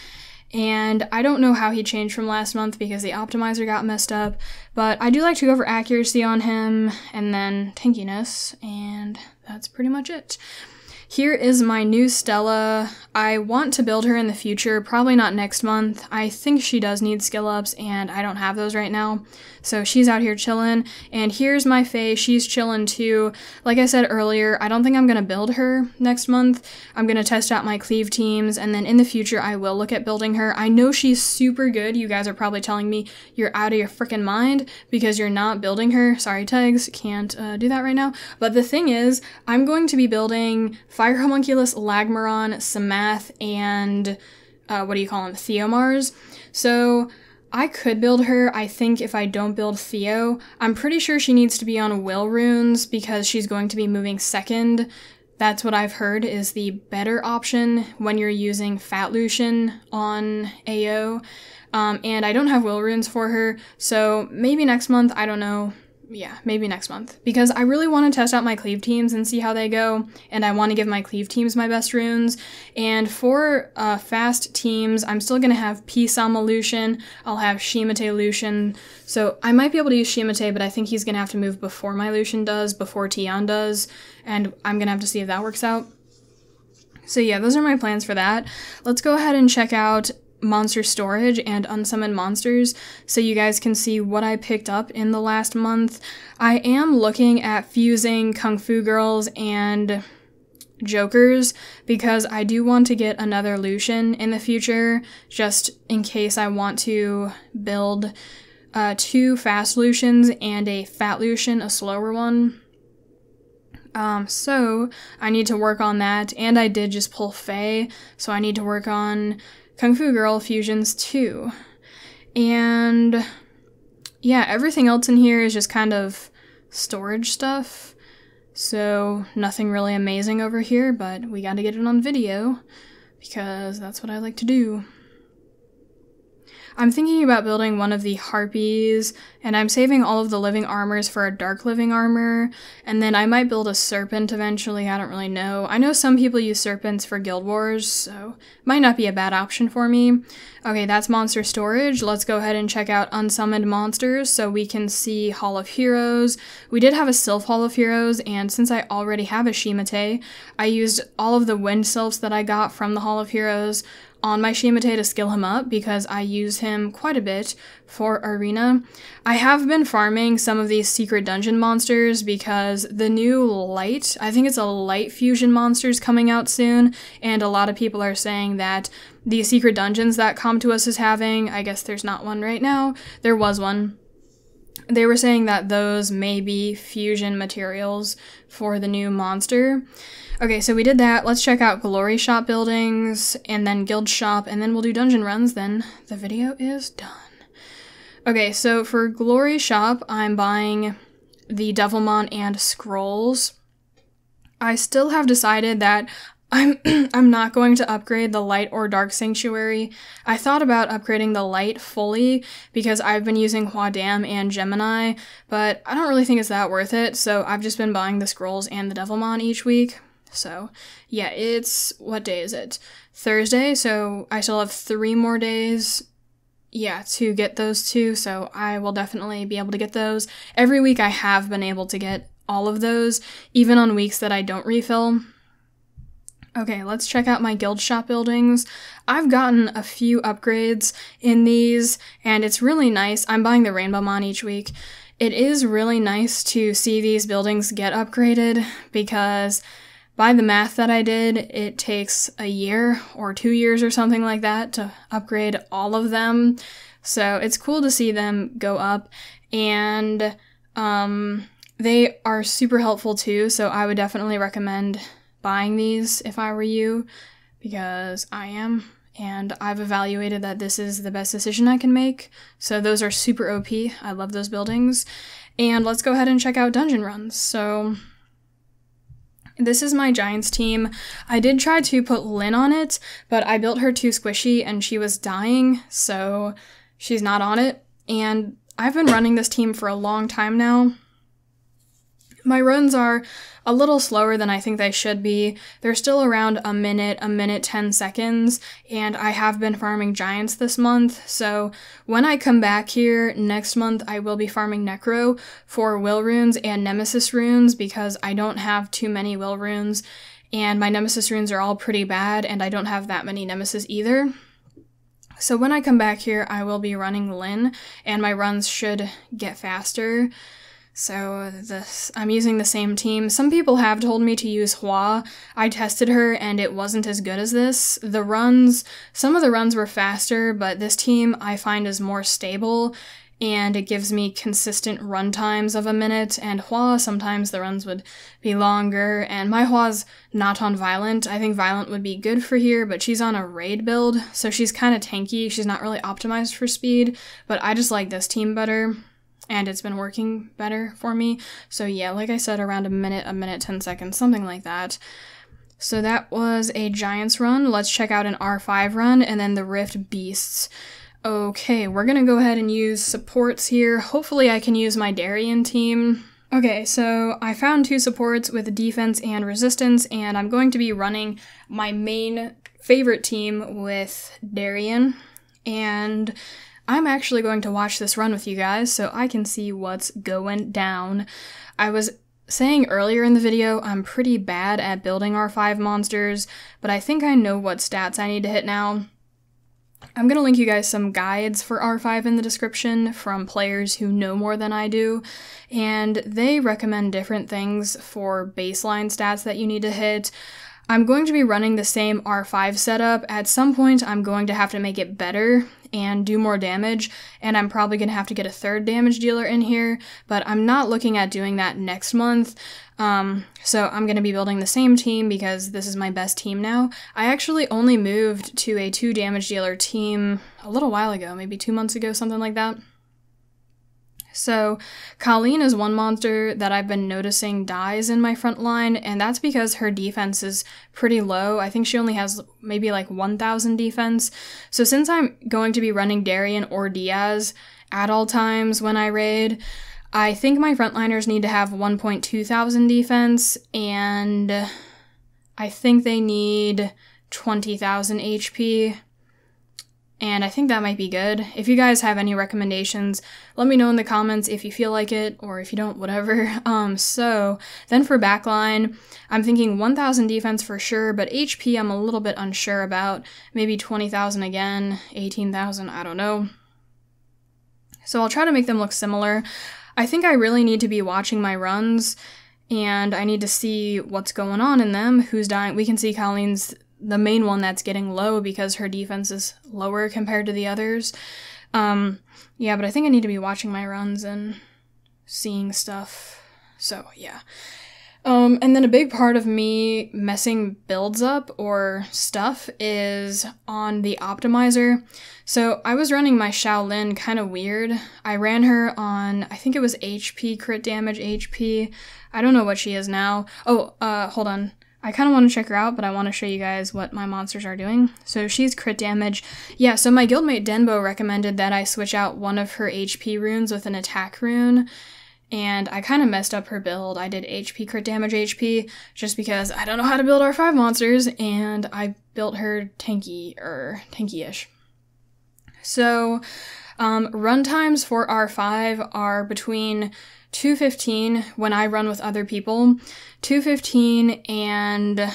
and I don't know how he changed from last month because the optimizer got messed up, but I do like to go for accuracy on him, and then tankiness, and that's pretty much it. here is my new Stella. I want to build her in the future, probably not next month. I think she does need skill ups, and I don't have those right now. So she's out here chilling. And here's my Faye. She's chilling too. Like I said earlier, I don't think I'm going to build her next month. I'm going to test out my cleave teams, and then in the future, I will look at building her. I know she's super good. You guys are probably telling me you're out of your freaking mind because you're not building her. Sorry, Tegs, can't do that right now. But the thing is, I'm going to be building Fire Homunculus, Lagmaron, Samath, and what do you call him? Theomars. So I could build her. I think if I don't build Theo, I'm pretty sure she needs to be on Will Runes because she's going to be moving second. That's what I've heard is the better option when you're using Fat Lucian on AO. And I don't have Will Runes for her, so maybe next month, I don't know. Yeah, maybe next month. Because I really want to test out my cleave teams and see how they go, and I want to give my cleave teams my best runes. And for fast teams, I'm still going to have Pisama Lucian, I'll have Shimate Lucian, so I might be able to use Shimate, but I think he's going to have to move before my Lucian does, before Tian does, and I'm going to have to see if that works out. So yeah, those are my plans for that. Let's go ahead and check out monster storage and unsummoned monsters so you guys can see what I picked up in the last month. I am looking at fusing Kung Fu Girls and Jokers because I do want to get another Lucian in the future just in case I want to build 2 fast Lucians and a fat Lucian, a slower one. So I need to work on that, and I did just pull Faye, so I need to work on Kung Fu Girl fusions too. And yeah, everything else in here is just kind of storage stuff. So nothing really amazing over here, but we gotta get it on video because that's what I like to do. I'm thinking about building one of the Harpies, and I'm saving all of the living armors for a dark living armor, and then I might build a serpent eventually, I don't really know. I know some people use serpents for Guild Wars, so might not be a bad option for me. Okay, that's monster storage. Let's go ahead and check out unsummoned monsters so we can see Hall of Heroes. We did have a Sylph Hall of Heroes, and since I already have a Shimate, I used all of the wind sylphs that I got from the Hall of Heroes on my Shimate to skill him up because I use him quite a bit for Arena. I have been farming some of these secret dungeon monsters because the new light, I think it's a light fusion monsters coming out soon, and a lot of people are saying that the secret dungeons that Come To Us is having, I guess there's not one right now, there was one. They were saying that those may be fusion materials for the new monster. Okay, so we did that. Let's check out Glory Shop buildings, and then Guild Shop, and then we'll do dungeon runs, then the video is done. Okay, so for Glory Shop, I'm buying the Devilmon and Scrolls. I still have decided that I'm not going to upgrade the Light or Dark Sanctuary. I thought about upgrading the Light fully because I've been using Huadam and Gemini, but I don't really think it's that worth it, so I've just been buying the Scrolls and the Devilmon each week. So, yeah, it's, what day is it? Thursday, so I still have 3 more days, yeah, to get those 2, so I will definitely be able to get those. Every week I have been able to get all of those, even on weeks that I don't refill. Okay, let's check out my Guild Shop buildings. I've gotten a few upgrades in these, and it's really nice. I'm buying the Rainbowmon each week. It is really nice to see these buildings get upgraded because by the math that I did, it takes a year or 2 years or something like that to upgrade all of them. So it's cool to see them go up, and they are super helpful too, so I would definitely recommend buying these if I were you, because I am, and I've evaluated that this is the best decision I can make. So those are super OP. I love those buildings. And let's go ahead and check out dungeon runs. So this is my Giants team. I did try to put Lynn on it, but I built her too squishy and she was dying, so she's not on it. And I've been running this team for a long time now. My runs are a little slower than I think they should be. They're still around a minute 10 seconds, and I have been farming Giants this month, so when I come back here next month, I will be farming Necro for Will Runes and Nemesis Runes because I don't have too many Will Runes, and my nemesis runes are all pretty bad, and I don't have that many nemesis either. So when I come back here, I will be running Lyn, and my runs should get faster. So I'm using the same team. Some people have told me to use Hua. I tested her and it wasn't as good as this. Some of the runs were faster, but this team I find is more stable and it gives me consistent run times of a minute, and Hua, sometimes the runs would be longer, and my Hua's not on Violent. I think Violent would be good for here, but she's on a raid build, so she's kind of tanky. She's not really optimized for speed, but I just like this team better. And it's been working better for me. So yeah, like I said, around a minute, 10 seconds, something like that. So that was a Giants run. Let's check out an R5 run, and then the Rift Beasts. Okay, we're gonna go ahead and use supports here. Hopefully I can use my Darien team. Okay, so I found 2 supports with defense and resistance, and I'm going to be running my main favorite team with Darien. And I'm actually going to watch this run with you guys so I can see what's going down. I was saying earlier in the video I'm pretty bad at building R5 monsters, but I think I know what stats I need to hit now. I'm going to link you guys some guides for R5 in the description from players who know more than I do, and they recommend different things for baseline stats that you need to hit. I'm going to be running the same R5 setup. At some point, I'm going to have to make it better and do more damage, and I'm probably going to have to get a 3rd damage dealer in here, but I'm not looking at doing that next month. So I'm going to be building the same team because this is my best team now. I actually only moved to a 2 damage dealer team a little while ago, maybe 2 months ago, something like that. So, Colleen is one monster that I've been noticing dies in my front line, and that's because her defense is pretty low. I think she only has maybe like 1,000 defense. So since I'm going to be running Darien or Diaz at all times when I raid, I think my frontliners need to have 1,200 defense, and I think they need 20,000 HP. And I think that might be good. If you guys have any recommendations, let me know in the comments if you feel like it, or if you don't, whatever. So then for backline, I'm thinking 1,000 defense for sure, but HP I'm a little bit unsure about. Maybe 20,000 again, 18,000, I don't know. So I'll try to make them look similar. I think I really need to be watching my runs, and I need to see what's going on in them, who's dying. We can see Colleen's the main one that's getting low because her defense is lower compared to the others. Yeah, but I think I need to be watching my runs and seeing stuff. So, yeah. And then a big part of me messing builds up or stuff is on the optimizer. So I was running my Shaolin kind of weird. I ran her on, I think it was HP, crit damage HP. I don't know what she is now. Oh, hold on. I kind of want to check her out, but I want to show you guys what my monsters are doing. So she's crit damage. Yeah, so my guildmate Denbo recommended that I switch out one of her HP runes with an attack rune, and I kind of messed up her build. I did HP crit damage HP just because I don't know how to build R5 monsters, and I built her tanky-ish. So run times for R5 are between 2:15 when I run with other people, 2:15 and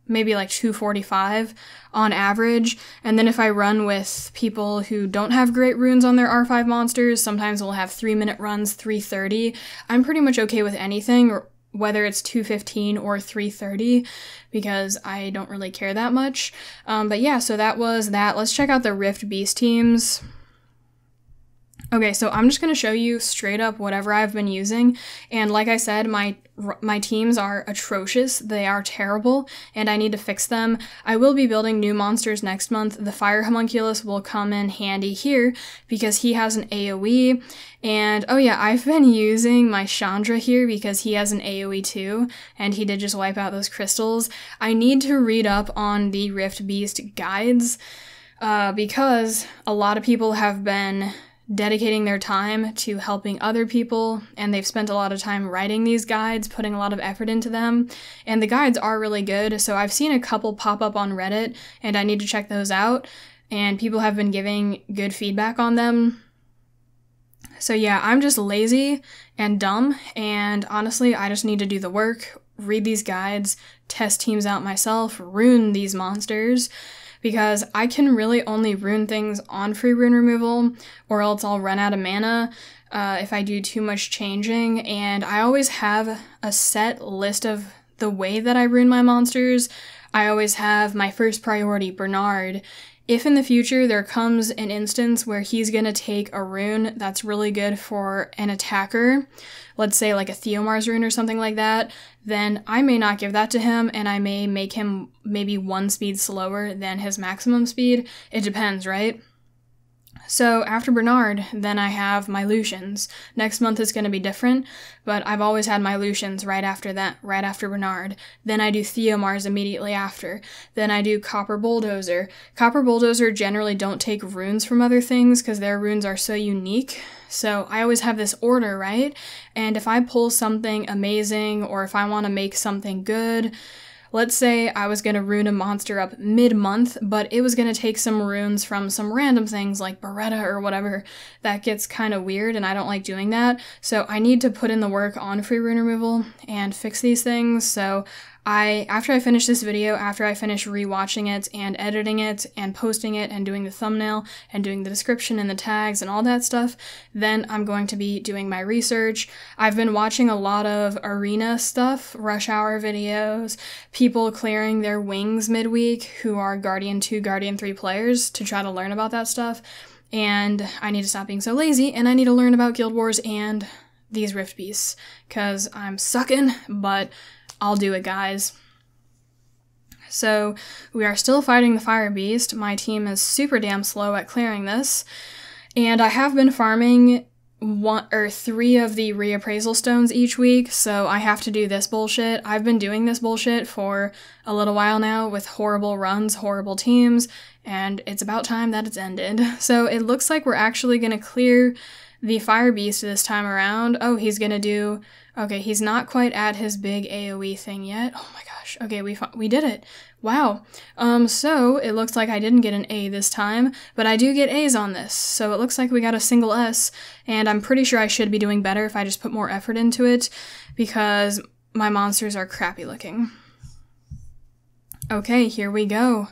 maybe like 2:45 on average. And then if I run with people who don't have great runes on their R5 monsters, sometimes we'll have 3-minute runs, 3:30. I'm pretty much okay with anything, whether it's 2:15 or 3:30, because I don't really care that much. But yeah, so that was that. Let's check out the Rift Beast teams. Okay, so I'm just going to show you straight up whatever I've been using, and like I said, my teams are atrocious. They are terrible, and I need to fix them. I will be building new monsters next month. The Fire Homunculus will come in handy here, because he has an AoE, and oh yeah, I've been using my Chandra here because he has an AoE too, and he did just wipe out those crystals. I need to read up on the Rift Beast guides, because a lot of people have been dedicating their time to helping other people, and they've spent a lot of time writing these guides, putting a lot of effort into them, and the guides are really good. So I've seen a couple pop up on Reddit, and I need to check those out, and people have been giving good feedback on them. So yeah, I'm just lazy and dumb, and honestly, I just need to do the work, read these guides, test teams out myself, rune these monsters, because I can really only rune things on free rune removal, or else I'll run out of mana if I do too much changing, and I always have a set list of the way that I rune my monsters. I always have my first priority, Bernard. If in the future there comes an instance where he's gonna take a rune that's really good for an attacker, let's say like a Theomar's rune or something like that, then I may not give that to him, and I may make him maybe 1 speed slower than his maximum speed. It depends, right? So after Bernard, then I have my Lucians. Next month is going to be different, but I've always had my Lucians right after that, right after Bernard. Then I do Theomars immediately after. Then I do Copper Bulldozer. Copper Bulldozer generally don't take runes from other things because their runes are so unique. So I always have this order, right? And if I pull something amazing, or if I want to make something good, let's say I was going to rune a monster up mid-month, but it was going to take some runes from some random things like Beretta or whatever. That gets kind of weird, and I don't like doing that. So I need to put in the work on free rune removal and fix these things. So after I finish this video, after I finish rewatching it and editing it and posting it and doing the thumbnail and doing the description and the tags and all that stuff, then I'm going to be doing my research. I've been watching a lot of arena stuff, rush hour videos, people clearing their wings midweek who are Guardian 2, Guardian 3 players to try to learn about that stuff. And I need to stop being so lazy, and I need to learn about Guild Wars and these Rift Beasts, because I'm sucking, but I'll do it, guys. So we are still fighting the Fire Beast. My team is super damn slow at clearing this, and I have been farming 1 or 3 of the reappraisal stones each week, so I have to do this bullshit. I've been doing this bullshit for a little while now with horrible runs, horrible teams, and it's about time that it's ended. So it looks like we're actually gonna clear the Fire Beast this time around. Oh, he's gonna do... Okay, he's not quite at his big AoE thing yet. Oh my gosh. Okay, we did it. Wow. So it looks like I didn't get an A this time, but I do get A's on this. So it looks like we got a single S, and I'm pretty sure I should be doing better if I just put more effort into it, because my monsters are crappy looking. Okay, here we go.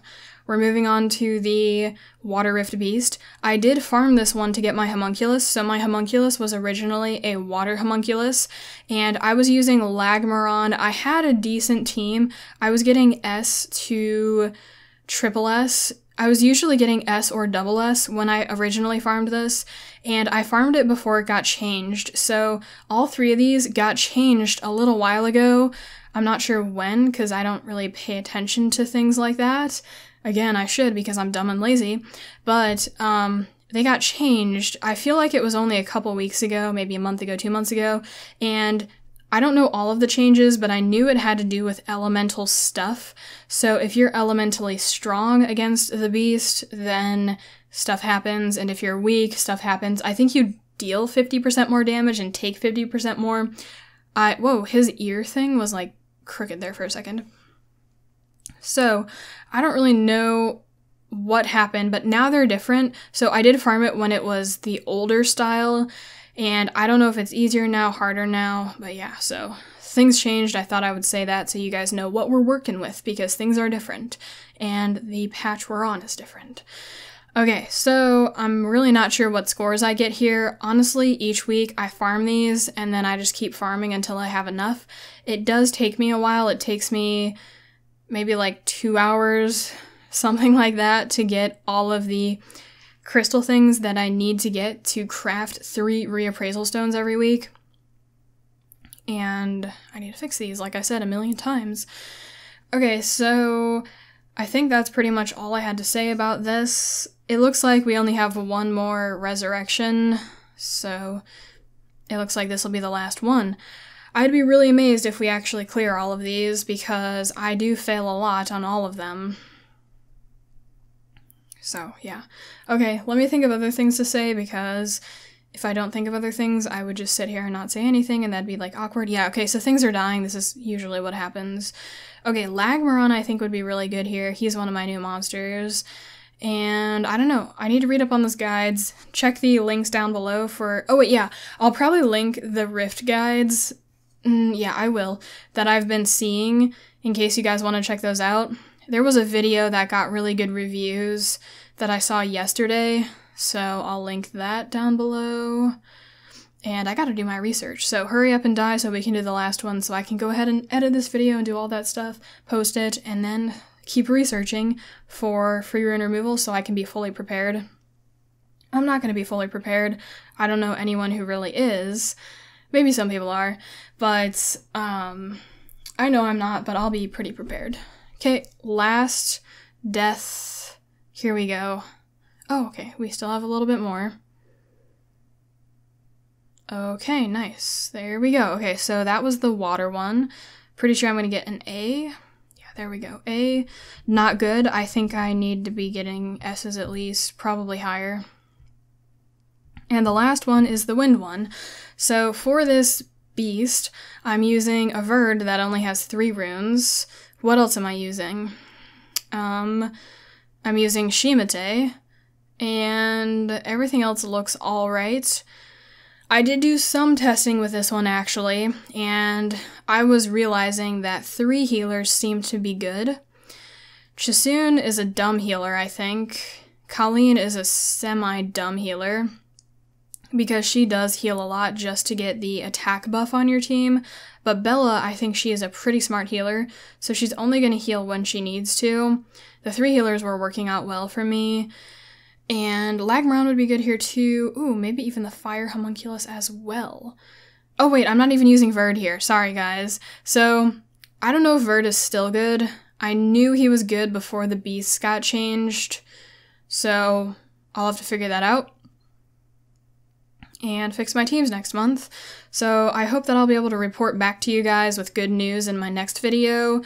We're moving on to the Water Rift Beast. I did farm this one to get my homunculus, so my homunculus was originally a water homunculus, and I was using Lagmaron. I had a decent team. I was getting S to triple S. I was usually getting S or double S when I originally farmed this, and I farmed it before it got changed. So all 3 of these got changed a little while ago. I'm not sure when, because I don't really pay attention to things like that. Again, I should, because I'm dumb and lazy, but they got changed. I feel like it was only a couple weeks ago, maybe a month ago, 2 months ago, and I don't know all of the changes, but I knew it had to do with elemental stuff. So if you're elementally strong against the beast, then stuff happens, and if you're weak, stuff happens. I think you deal 50% more damage and take 50% more. Whoa, his ear thing was like crooked there for a second. So I don't really know what happened, but now they're different. So I did farm it when it was the older style, and I don't know if it's easier now, harder now, but yeah, so things changed. I thought I would say that so you guys know what we're working with, because things are different, and the patch we're on is different. Okay, so I'm really not sure what scores I get here. Honestly, each week I farm these, and then I just keep farming until I have enough. It does take me a while. It takes me maybe like 2 hours, something like that, to get all of the crystal things that I need to get to craft 3 reappraisal stones every week. And I need to fix these, like I said, a million times. Okay, so I think that's pretty much all I had to say about this. It looks like we only have 1 more resurrection, so it looks like this will be the last one. I'd be really amazed if we actually clear all of these, because I do fail a lot on all of them. So, yeah. Okay, let me think of other things to say, because if I don't think of other things, I would just sit here and not say anything, and that'd be, like, awkward. Yeah, okay, so things are dying. This is usually what happens. Okay, Lagmaron I think would be really good here. He's one of my new monsters. And I don't know, I need to read up on those guides. Check the links down below for... Oh, wait, yeah. I'll probably link the Rift guides yeah, I will, that I've been seeing, in case you guys want to check those out. There was a video that got really good reviews that I saw yesterday, so I'll link that down below. And I gotta do my research, so hurry up and die so we can do the last one so I can go ahead and edit this video and do all that stuff, post it, and then keep researching for free rune removal so I can be fully prepared. I'm not gonna be fully prepared. I don't know anyone who really is. Maybe some people are, but I know I'm not, but I'll be pretty prepared. Okay, last death. Here we go. Oh, okay, we still have a little bit more. Okay, nice. There we go. Okay, so that was the water one. Pretty sure I'm gonna get an A. Yeah, there we go. A. Not good. I think I need to be getting S's at least, probably higher. And the last one is the wind one. So for this beast, I'm using a Verd that only has 3 runes. What else am I using? I'm using Shimate, and everything else looks alright. I did do some testing with this one actually, and I was realizing that 3 healers seem to be good. Chisun is a dumb healer, I think. Colleen is a semi-dumb healer, because she does heal a lot just to get the attack buff on your team. But Bella, I think she is a pretty smart healer, so she's only going to heal when she needs to. The 3 healers were working out well for me. And Lagmaron would be good here too. Ooh, maybe even the Fire Homunculus as well. Oh wait, I'm not even using Verd here. Sorry guys. So, I don't know if Verd is still good. I knew he was good before the beasts got changed. So, I'll have to figure that out and fix my teams next month. So I hope that I'll be able to report back to you guys with good news in my next video.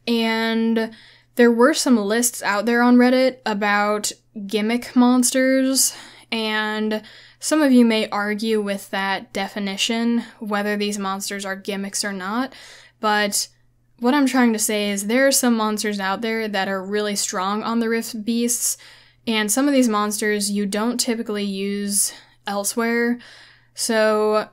And there were some lists out there on Reddit about gimmick monsters, and some of you may argue with that definition, whether these monsters are gimmicks or not, but what I'm trying to say is there are some monsters out there that are really strong on the Rift Beasts, and some of these monsters you don't typically use elsewhere. So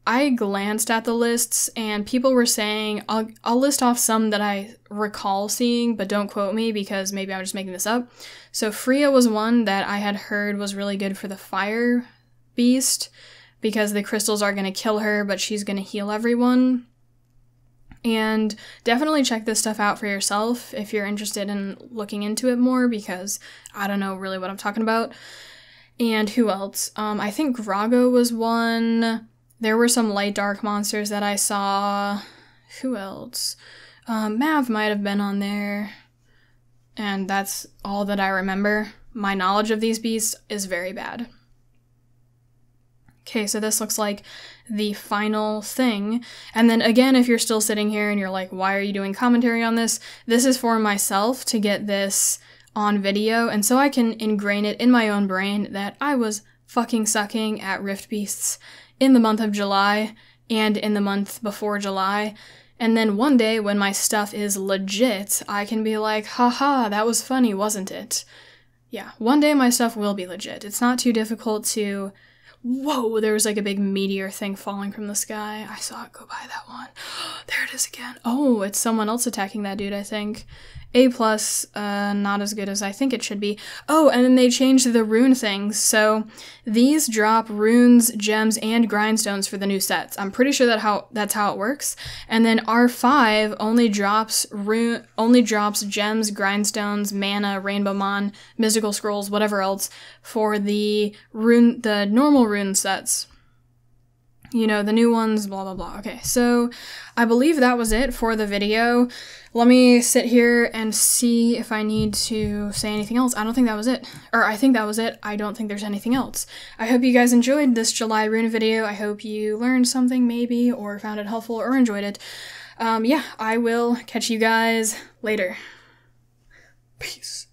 I glanced at the lists and people were saying, I'll list off some that I recall seeing, but don't quote me because maybe I'm just making this up. So Freya was one that I had heard was really good for the fire beast because the crystals are going to kill her, but she's going to heal everyone. And definitely check this stuff out for yourself if you're interested in looking into it more, because I don't know really what I'm talking about. And who else? I think Grago was one. There were some light dark monsters that I saw. Who else? Mav might have been on there. And that's all that I remember. My knowledge of these beasts is very bad. Okay, so this looks like the final thing. And then again, if you're still sitting here and you're like, why are you doing commentary on this? This is for myself to get this on video, and so I can ingrain it in my own brain that I was fucking sucking at Rift Beasts in the month of July and in the month before July, and then one day when my stuff is legit, I can be like, haha, that was funny, wasn't it? Yeah, one day my stuff will be legit. It's not too difficult to... Whoa, there was like a big meteor thing falling from the sky. I saw it go by, that one. There it is again. Oh, it's someone else attacking that dude, I think. A+, not as good as I think it should be. Oh, and then they changed the rune things, so these drop runes, gems, and grindstones for the new sets. I'm pretty sure that's how it works. And then R5 only drops gems, grindstones, mana, rainbow mon, mystical scrolls, whatever else for the normal rune sets. You know, the new ones, blah, blah, blah. Okay, so I believe that was it for the video. Let me sit here and see if I need to say anything else. I don't think that was it. Or I think that was it. I don't think there's anything else. I hope you guys enjoyed this July Rune video. I hope you learned something maybe, or found it helpful, or enjoyed it. Yeah, I will catch you guys later. Peace.